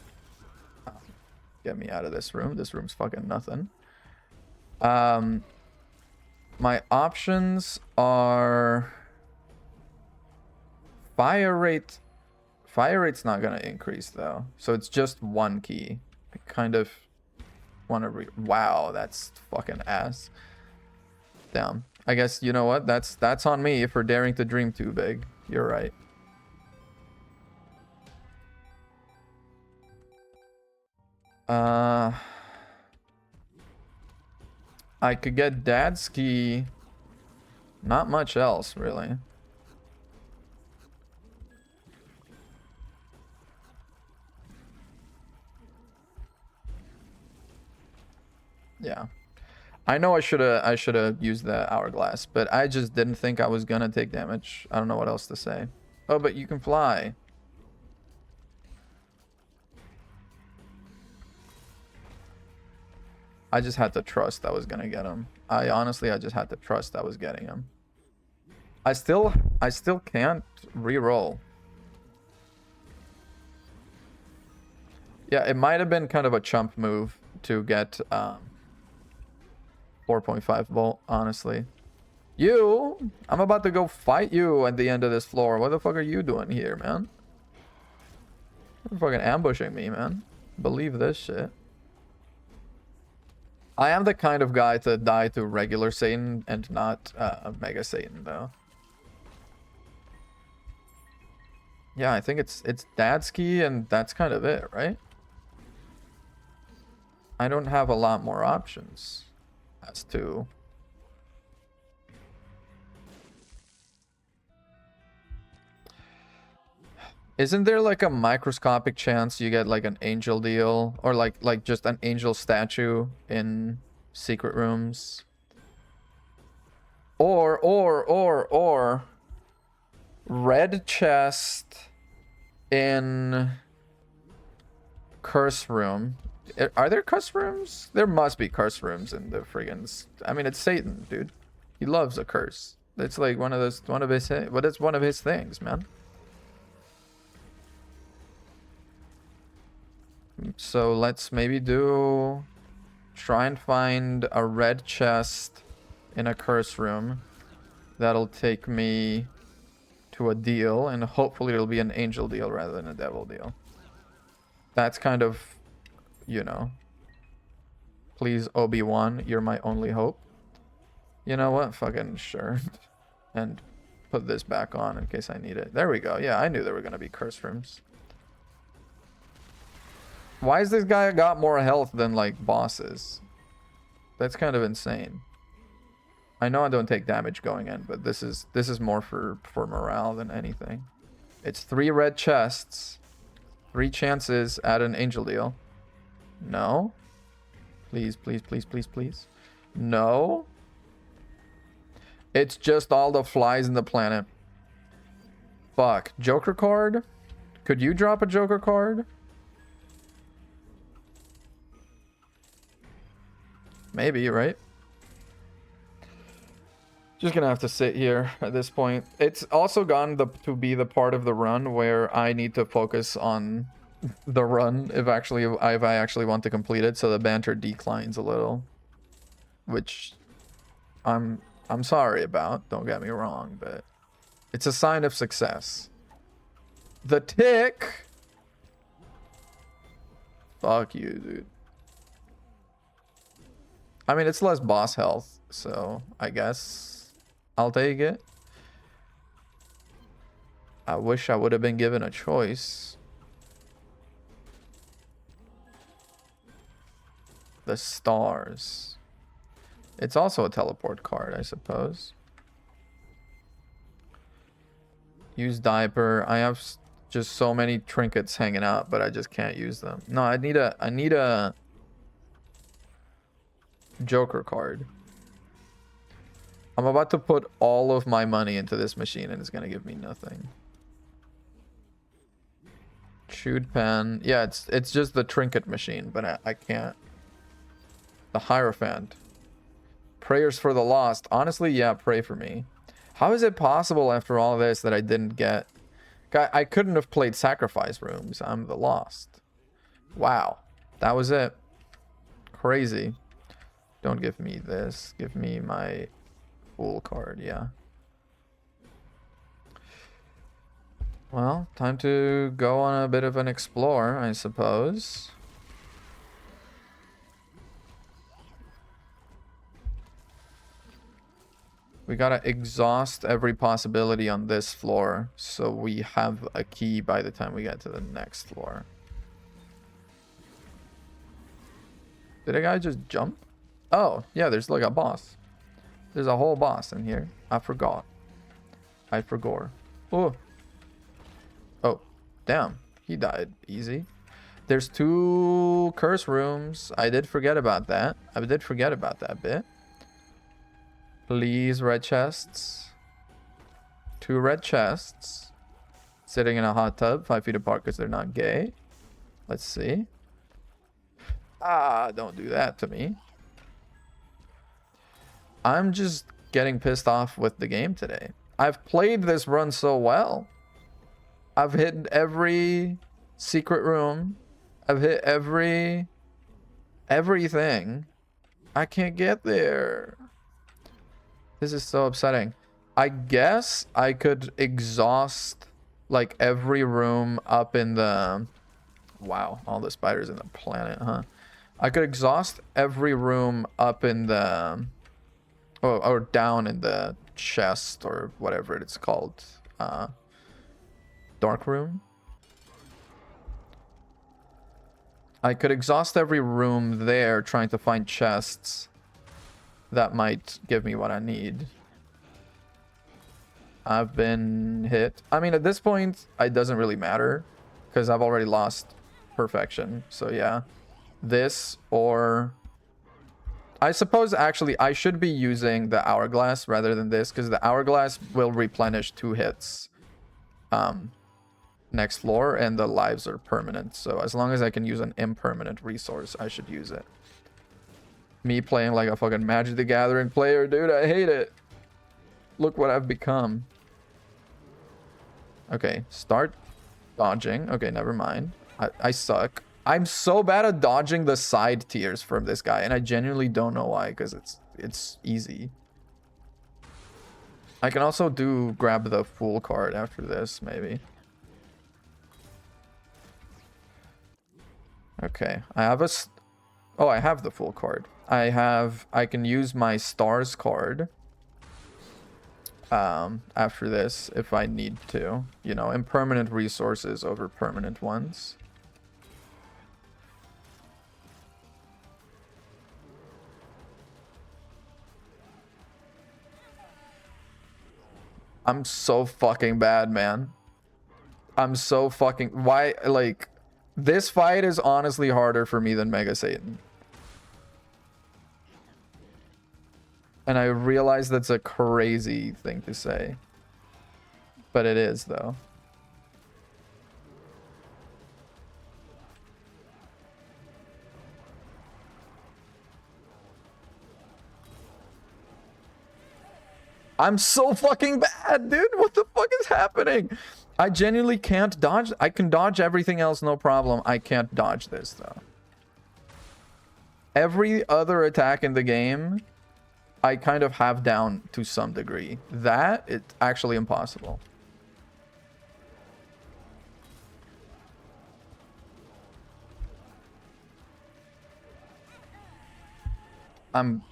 Get me out of this room. This room's fucking nothing. My options are... Fire rate... Fire rate's not gonna increase though. So it's just 1 key. I kind of want to wow, that's fucking ass. Damn. I guess, you know what? That's on me for daring to dream too big. You're right. I could get Dadski. Not much else, really. Yeah. I know I should have used the hourglass, but I just didn't think I was gonna take damage. I don't know what else to say. Oh, but you can fly. I just had to trust I was gonna get him. I just had to trust I was getting him. I still can't re-roll. Yeah, it might have been kind of a chump move to get 4.5 volt, honestly. I'm about to go fight you at the end of this floor. What the fuck are you doing here, man? You're fucking ambushing me, man. Believe this shit. I am the kind of guy to die to regular Satan and not Mega Satan, though. Yeah, I think it's Dadski and that's kind of it, right? I don't have a lot more options as to... Isn't there like a microscopic chance you get like an angel deal or like just an angel statue in secret rooms? Or red chest in curse room. Are there curse rooms? There must be curse rooms in the friggin'... I mean, it's Satan, dude. He loves a curse. It's like one of his things, man. So let's maybe do Try and find a red chest in a curse room. That'll take me to a deal, and hopefully it'll be an angel deal rather than a devil deal. That's kind of, you know. Please, Obi-Wan, you're my only hope. You know what? Fucking sure. And put this back on in case I need it. There we go. Yeah, I knew there were going to be curse rooms. Why has this guy got more health than, like, bosses? That's kind of insane. I know I don't take damage going in, but this is more for morale than anything. It's 3 red chests. 3 chances at an angel deal. No. Please, please, please, please, please. No. It's just all the flies in the planet. Fuck. Joker card? Could you drop a Joker card? Maybe, right? Just gonna have to sit here at this point. It's also gone to be the part of the run where I need to focus on the run if I actually want to complete it, so the banter declines a little, which I'm sorry about, don't get me wrong, but it's a sign of success. The tick. Fuck you, dude. I mean, it's less boss health, so I guess I'll take it. I wish I would have been given a choice. The stars. It's also a teleport card, I suppose. Use diaper. I have just so many trinkets hanging out, but I just can't use them. No, I need a Joker card. I'm about to put all of my money into this machine and it's gonna give me nothing. Chewed pen. Yeah, it's just the trinket machine, but I can't. The Hierophant. Prayers for the lost. Honestly, yeah, pray for me. How is it possible after all this that I didn't get... I couldn't have played Sacrifice Rooms. I'm the lost. Wow. That was it. Crazy. Don't give me this. Give me my Fool card, yeah. Well, time to go on a bit of an explore, I suppose. We gotta exhaust every possibility on this floor, so we have a key by the time we get to the next floor. Did a guy just jump? Oh, yeah, there's like a boss. There's a whole boss in here. I forgot. I forgot. Oh. Oh, damn. He died easy. There's 2 curse rooms. I did forget about that. I did forget about that bit. Please, red chests. 2 red chests. Sitting in a hot tub, 5 feet apart because they're not gay. Let's see. Ah, don't do that to me. I'm just getting pissed off with the game today. I've played this run so well. I've hit every secret room. I've hit everything. I can't get there. This is so upsetting. I guess I could exhaust like every room up in the... Wow, all the spiders in the planet, huh? I could exhaust every room up in the... or down in the chest or whatever it's called. Dark room. I could exhaust every room there trying to find chests that might give me what I need. I've been hit. I mean, at this point, it doesn't really matter because I've already lost perfection. So yeah, this or... I suppose actually I should be using the hourglass rather than this because the hourglass will replenish 2 hits next floor and the lives are permanent. So as long as I can use an impermanent resource, I should use it. Me playing like a fucking Magic the Gathering player, dude, I hate it. Look what I've become. Okay, start dodging. Okay, never mind. I suck. I'm so bad at dodging the side tiers from this guy, and I genuinely don't know why, because it's easy. I can also grab the Fool card after this, maybe. Okay, I have oh, I have the Fool card. I can use my Stars card after this if I need to. You know, impermanent resources over permanent ones. I'm so fucking bad, man. I'm so fucking... Why, like... This fight is honestly harder for me than Mega Satan. And I realize that's a crazy thing to say. But it is, though. I'm so fucking bad, dude. What the fuck is happening? I genuinely can't dodge. I can dodge everything else, no problem. I can't dodge this, though. Every other attack in the game, I kind of have down to some degree. That, it's actually impossible.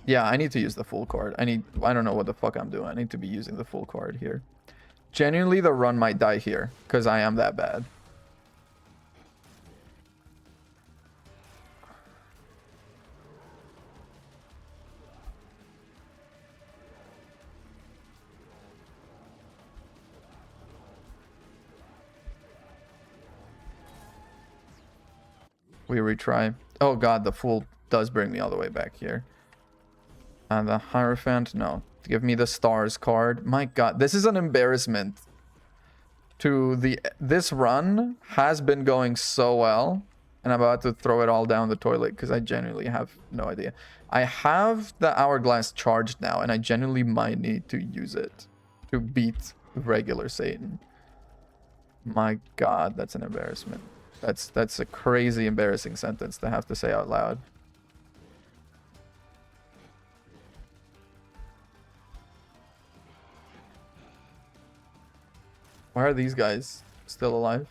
Yeah, I need to use the Full card. I don't know what the fuck I'm doing. I need to be using the Full card here. Genuinely, the run might die here, because I am that bad. We retry. Oh god, the Fool does bring me all the way back here. And the Hierophant, no. Give me the Stars card. My god, this is an embarrassment. This run has been going so well. And I'm about to throw it all down the toilet because I genuinely have no idea. I have the Hourglass charged now, and I genuinely might need to use it to beat regular Satan. My god, that's an embarrassment. That's a crazy embarrassing sentence to have to say out loud. Why are these guys still alive?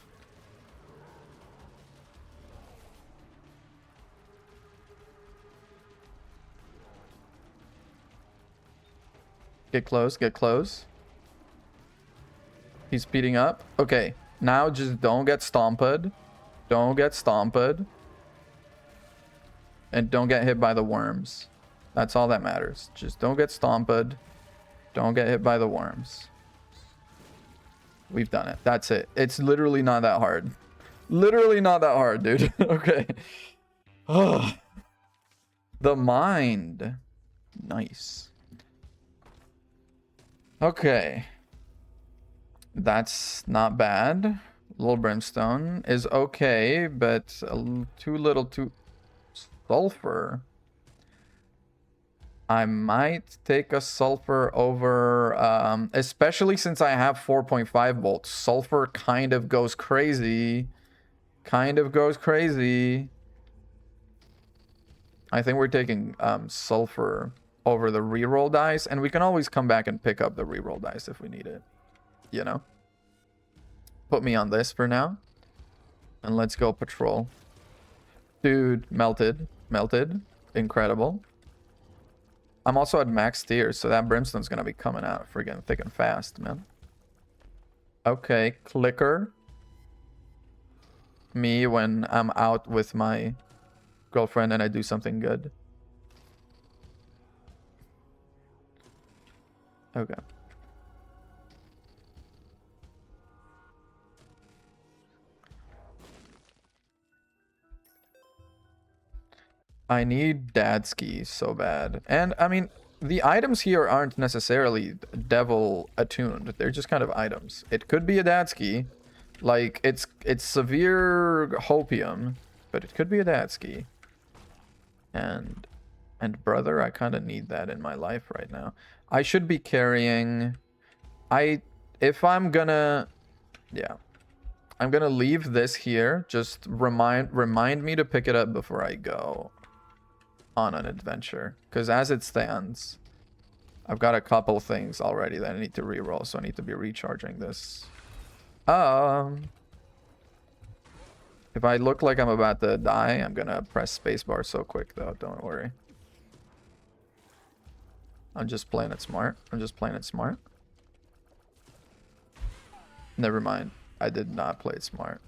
Get close, get close. He's speeding up. Okay, now just don't get stomped. Don't get stomped. And don't get hit by the worms. That's all that matters. Just don't get stomped. Don't get hit by the worms. We've done it. That's it. It's literally not that hard. Literally not that hard, dude. Okay. The mind. Nice. Okay. That's not bad. Little Brimstone is okay, but too little too... Sulfur. I might take a Sulfur over, especially since I have 4.5 volts. Sulfur kind of goes crazy. Kind of goes crazy. I think we're taking Sulfur over the reroll dice, and we can always come back and pick up the reroll dice if we need it. You know? Put me on this for now. And let's go patrol. Dude, melted. Melted. Incredible. I'm also at max tier, so that Brimstone's gonna be coming out friggin' thick and fast, man. Okay, clicker. Me when I'm out with my girlfriend and I do something good. Okay. I need Dadsky so bad. And, I mean, the items here aren't necessarily devil attuned. They're just kind of items. It could be a Dadsky. Like, it's severe hopium, but it could be a Dadsky. And brother, I kind of need that in my life right now. I should be carrying... If I'm gonna... Yeah. I'm gonna leave this here. Just remind me to pick it up before I go on an adventure. Because as it stands, I've got a couple things already that I need to reroll, so I need to be recharging this. If I look like I'm about to die, I'm gonna press spacebar so quick though, don't worry. I'm just playing it smart. I'm just playing it smart. Never mind. I did not play it smart.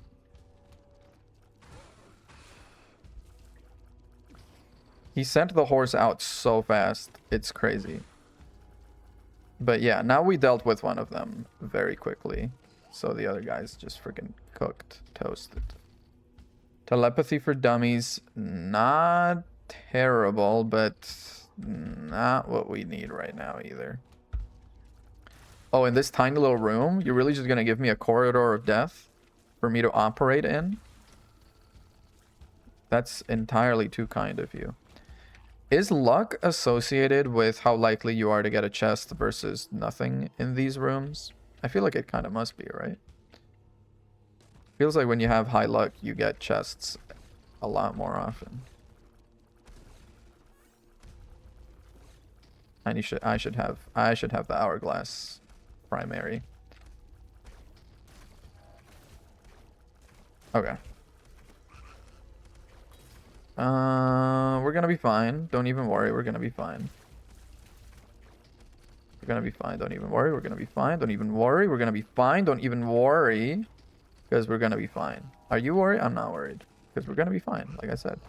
He sent the horse out so fast. It's crazy. But yeah, now we dealt with one of them very quickly. So the other guy's just freaking cooked, toasted. Telepathy for dummies. Not terrible, but not what we need right now either. Oh, in this tiny little room, you're really just gonna give me a corridor of death for me to operate in? That's entirely too kind of you. Is luck associated with how likely you are to get a chest versus nothing in these rooms? I feel like it kind of must be, right? Feels like when you have high luck, you get chests a lot more often. And I should have the hourglass primary. Okay. We're gonna be fine. Don't even worry. We're gonna be fine. We're gonna be fine. Don't even worry. We're gonna be fine. Don't even worry. We're gonna be fine. Don't even worry. Because we're gonna be fine. Are you worried? I'm not worried. Because we're gonna be fine, like I said.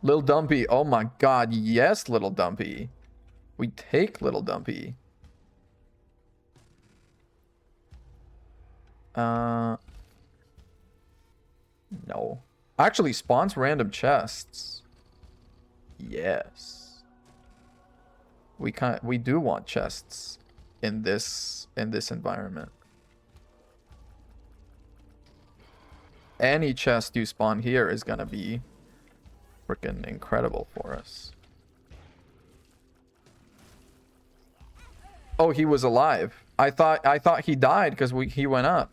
Little Dumpy. Oh my god. Yes, Little Dumpy. We take Little Dumpy. No. Actually, spawns random chests. Yes. We do want chests in this environment. Any chest you spawn here is gonna be freaking incredible for us. Oh, he was alive. I thought he died because he went up.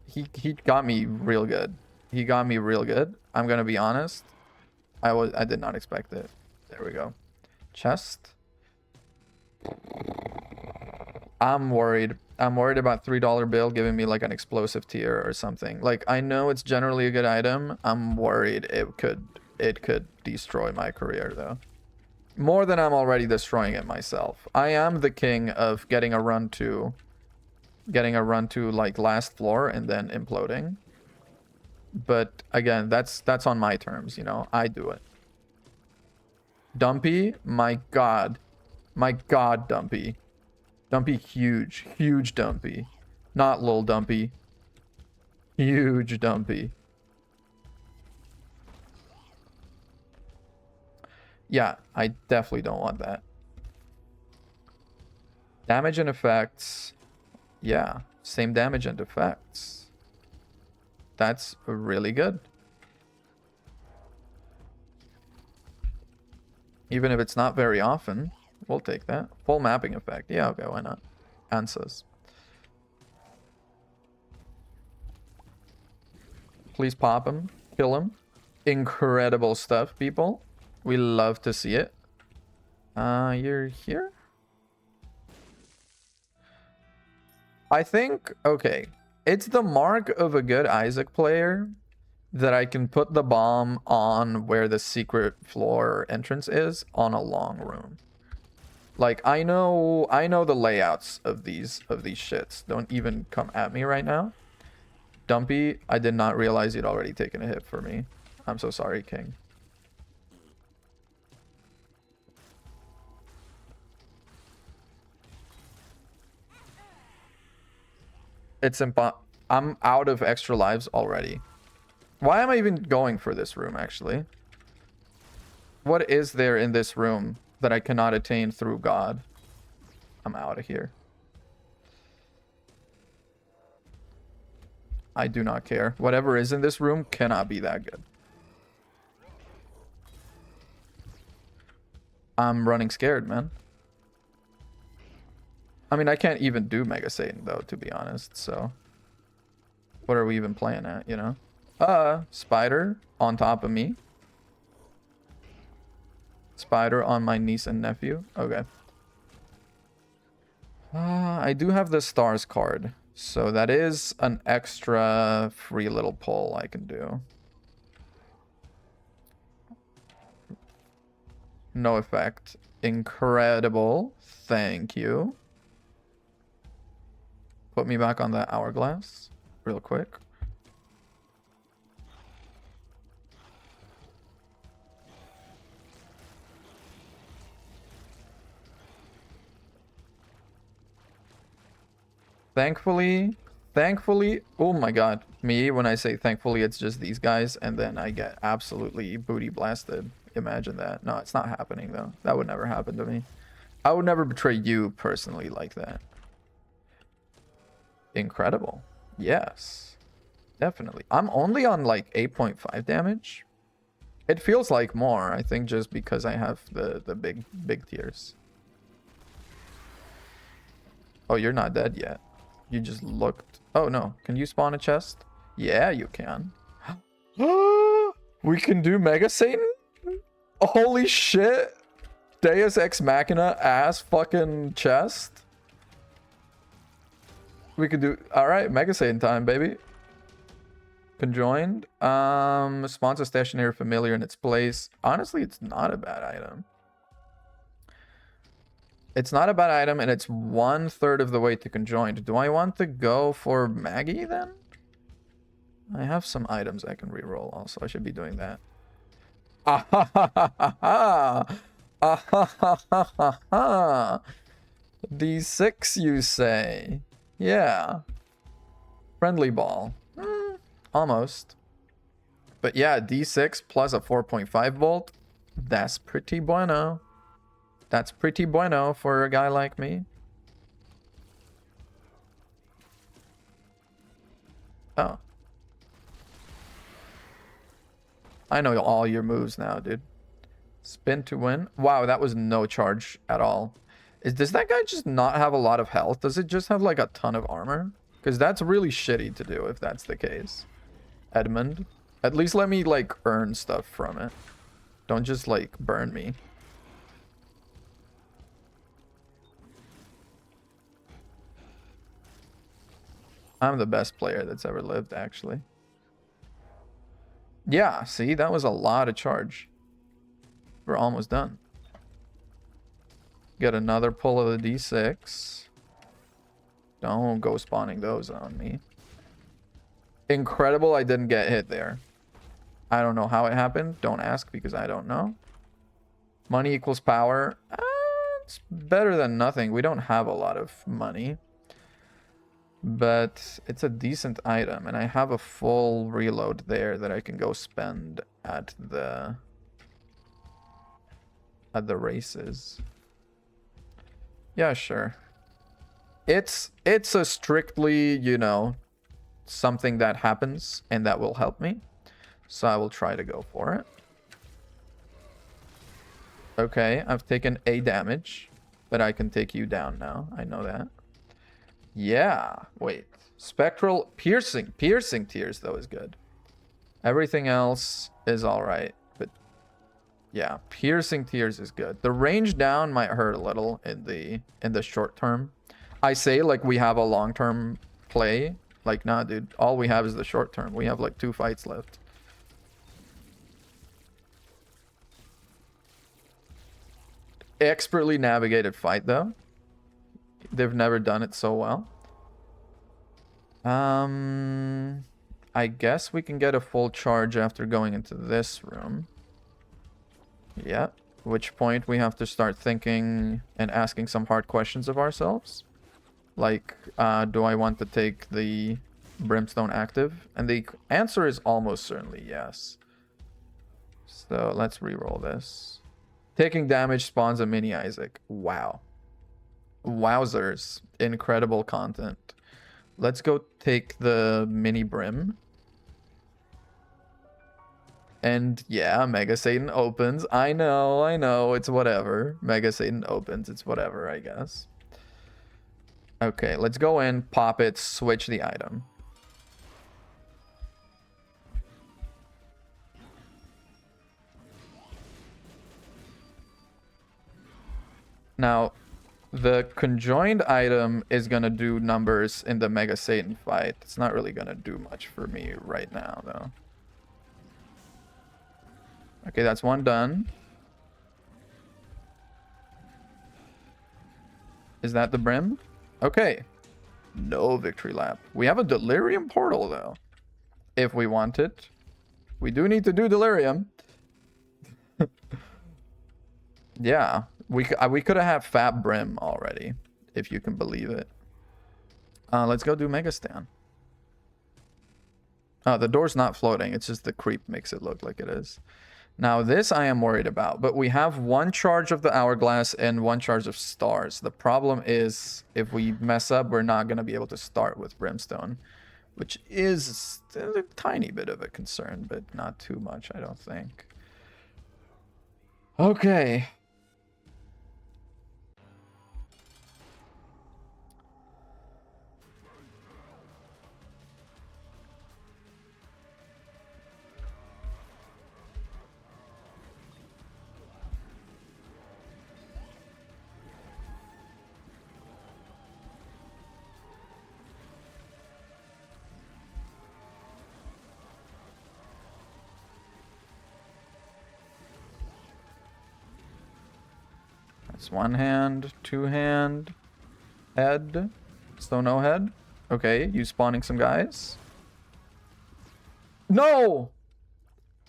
He got me real good. He got me real good. I'm gonna be honest. I did not expect it. There we go. Chest. I'm worried. I'm worried about $3 bill giving me like an explosive tier or something. Like, I know it's generally a good item. I'm worried it could destroy my career though. More than I'm already destroying it myself. I am the king of getting a run to like last floor and then imploding. But again, that's on my terms, you know. I do it. Dumpy, my god. My god, Dumpy. Dumpy huge. Huge Dumpy. Not little Dumpy. Huge Dumpy. Yeah, I definitely don't want that. Damage and effects. Yeah, same damage and effects. That's really good. Even if it's not very often, we'll take that. Full mapping effect. Yeah, okay, why not? Answers. Please pop him. Kill him. Incredible stuff, people. We love to see it. You're here? I think, okay. It's the mark of a good Isaac player that I can put the bomb on where the secret floor entrance is on a long room. Like, I know the layouts of these shits. Don't even come at me right now. Dumpy, I did not realize you'd already taken a hit for me. I'm so sorry, King. It's I'm out of extra lives already. Why am I even going for this room, actually? What is there in this room that I cannot attain through God? I'm out of here. I do not care. Whatever is in this room cannot be that good. I'm running scared, man. I mean, I can't even do Mega Satan, though, to be honest, so... What are we even playing at, you know? Spider on top of me. Spider on my niece and nephew. Okay. I do have the stars card, so that is an extra free little pull I can do. No effect. Incredible. Thank you. Put me back on that hourglass real quick. Thankfully, oh my god. Me, when I say thankfully, it's just these guys, and then I get absolutely booty blasted. Imagine that. No, it's not happening, though. That would never happen to me. I would never betray you personally like that. Incredible. Yes. Definitely. I'm only on like 8.5 damage. It feels like more, I think, just because I have the big tiers. Oh, you're not dead yet. You just looked. Oh, no. Can you spawn a chest? Yeah, you can. We can do Mega Satan? Holy shit. Deus Ex Machina ass fucking chest. We could do... Alright, Mega Satan time, baby. Conjoined. Spawns a stationary familiar in its place. Honestly, it's not a bad item. It's not a bad item, and it's 1/3 of the way to conjoined. Do I want to go for Maggie, then? I have some items I can reroll also. I should be doing that. Ah ha ha ha ha ha! Ah ha ha ha ha ha! D6, you say? Yeah. Friendly ball. Almost. But yeah, D6 plus a 4.5 volt. That's pretty bueno. That's pretty bueno for a guy like me. Oh. I know all your moves now, dude. Spin to win. Wow, that was no charge at all. Does that guy just not have a lot of health? Does it just have like a ton of armor? Because that's really shitty to do if that's the case. Edmund. At least let me like earn stuff from it. Don't just like burn me. I'm the best player that's ever lived, actually. Yeah, see, that was a lot of charge. We're almost done. Get another pull of the D6. Don't go spawning those on me. Incredible I didn't get hit there. I don't know how it happened. Don't ask because I don't know. Money equals power. It's better than nothing. We don't have a lot of money. But it's a decent item, and I have a full reload there that I can go spend at the races. Yeah, sure. It's a strictly, you know, something that happens and that will help me. So I will try to go for it. Okay, I've taken a damage, but I can take you down now. I know that. Yeah, wait. Spectral piercing tears though is good. Everything else is all right, but yeah, piercing tears is good. The range down might hurt a little in the short term. I say like we have a long-term play. Like, nah, dude, all we have is the short term. We have like 2 fights left. Expertly navigated fight though. They've never done it so well. I guess we can get a full charge after going into this room. Yeah. At which point we have to start thinking and asking some hard questions of ourselves. Like, do I want to take the brimstone active? And the answer is almost certainly yes. So let's reroll this. Taking damage spawns a mini Isaac. Wow. Wowzers. Incredible content. Let's go take the mini brim. And yeah, Mega Satan opens. I know, it's whatever. Mega Satan opens, it's whatever, I guess. Okay, let's go in, pop it, switch the item. Now, the conjoined item is gonna do numbers in the Mega Satan fight. It's not really gonna do much for me right now, though. Okay, that's one done. Is that the Brim? Okay. No victory lap. We have a Delirium portal, though. If we want it. We do need to do Delirium. Yeah. We could have had Fat Brim already, if you can believe it. Let's go do Mega Stan. Oh, the door's not floating. It's just the creep makes it look like it is. Now, this I am worried about, but we have one charge of the Hourglass and one charge of Stars. The problem is, if we mess up, we're not going to be able to start with Brimstone, which is a tiny bit of a concern, but not too much, I don't think. Okay. That's one hand, two hand, head. Still no head. Okay, you spawning some guys. No!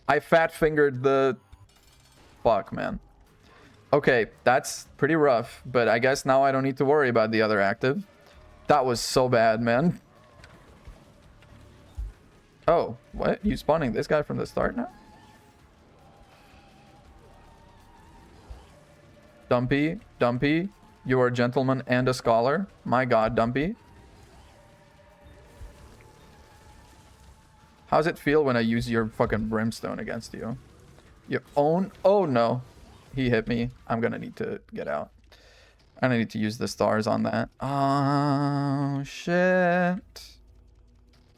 I fat fingered the... Fuck, man. Okay, that's pretty rough, but I guess now I don't need to worry about the other active. That was so bad, man. Oh, what? You spawning this guy from the start now? Dumpy, Dumpy, you are a gentleman and a scholar. My god, Dumpy. How's it feel when I use your fucking brimstone against you? Your own... Oh, no. He hit me. I'm gonna need to get out. I need to use the stars on that. Oh, shit.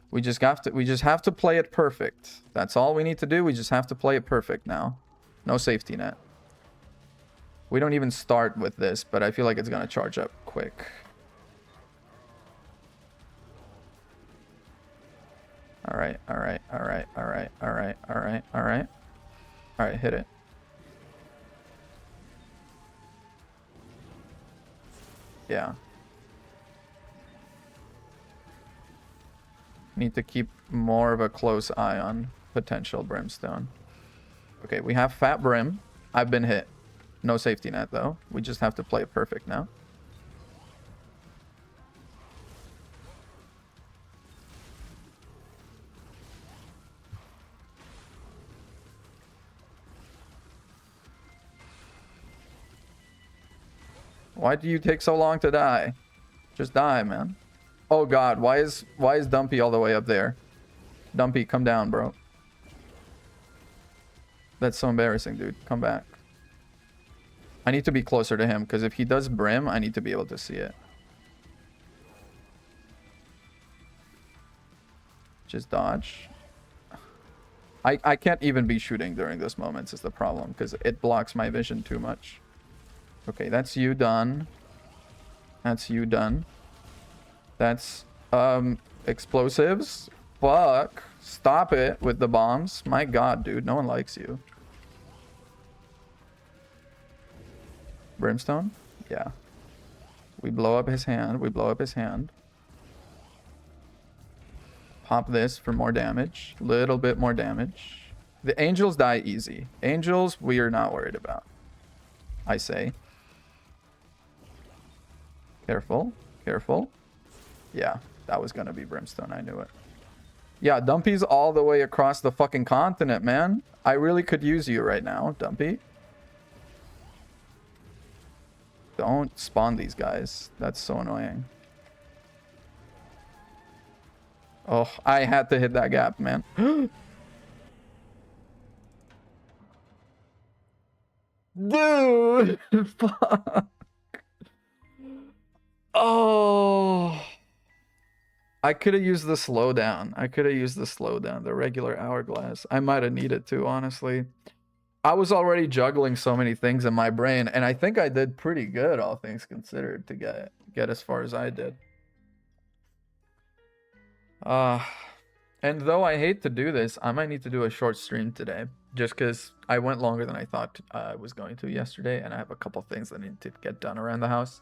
We just have to play it perfect. That's all we need to do. We just have to play it perfect now. No safety net. We don't even start with this, but I feel like it's gonna charge up quick. Alright, alright, alright, alright, alright, alright, alright. Alright, hit it. Yeah. Need to keep more of a close eye on potential brimstone. Okay, we have Fat Brim. I've been hit. No safety net, though. We just have to play it perfect now. Why do you take so long to die? Just die, man. Oh god, why is Dumpy all the way up there? Dumpy, come down, bro. That's so embarrassing, dude. Come back. I need to be closer to him, because if he does Brim, I need to be able to see it. Just dodge. I can't even be shooting during those moments is the problem, because it blocks my vision too much. Okay, that's you done. That's you done. That's, explosives. Fuck. Stop it with the bombs. My god, dude. No one likes you. Brimstone? Yeah. We blow up his hand. We blow up his hand. Pop this for more damage. Little bit more damage. The angels die easy. Angels, we are not worried about. I say. Careful. Careful. Yeah, that was gonna be Brimstone. I knew it. Yeah, Dumpy's all the way across the fucking continent, man. I really could use you right now, Dumpy. Don't spawn these guys. That's so annoying. Oh, I had to hit that gap, man. Dude! Fuck. Oh. I could have used the slowdown. The regular hourglass. I might have needed to, honestly. I was already juggling so many things in my brain, and I think I did pretty good, all things considered, to get as far as I did. Uh, and though I hate to do this, I might need to do a short stream today, just because I went longer than I thought I was going to yesterday, and I have a couple things that need to get done around the house.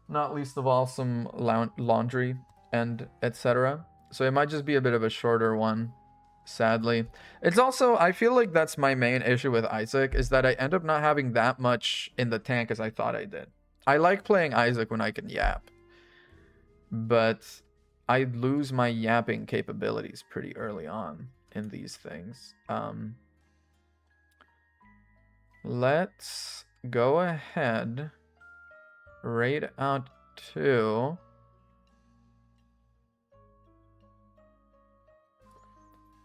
Not least of all, some laundry and etc. So it might just be a bit of a shorter one, sadly. It's also, I feel like that's my main issue with Isaac, is that I end up not having that much in the tank as I thought I did. I like playing Isaac when I can yap, but I lose my yapping capabilities pretty early on in these things. Let's go ahead, raid out to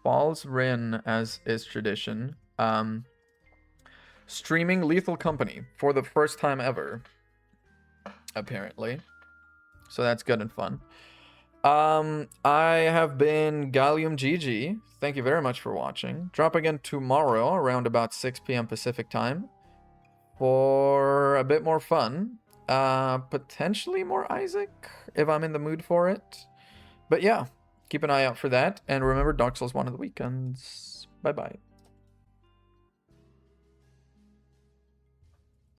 Falls Rin, as is tradition. Streaming Lethal Company for the first time ever, apparently. So that's good and fun. I have been Gallium GG. Thank you very much for watching. Drop again tomorrow around about 6 p.m. Pacific time for a bit more fun. Potentially more Isaac if I'm in the mood for it. But yeah, keep an eye out for that. And remember, Dark Souls 1 of the weekends. Bye-bye.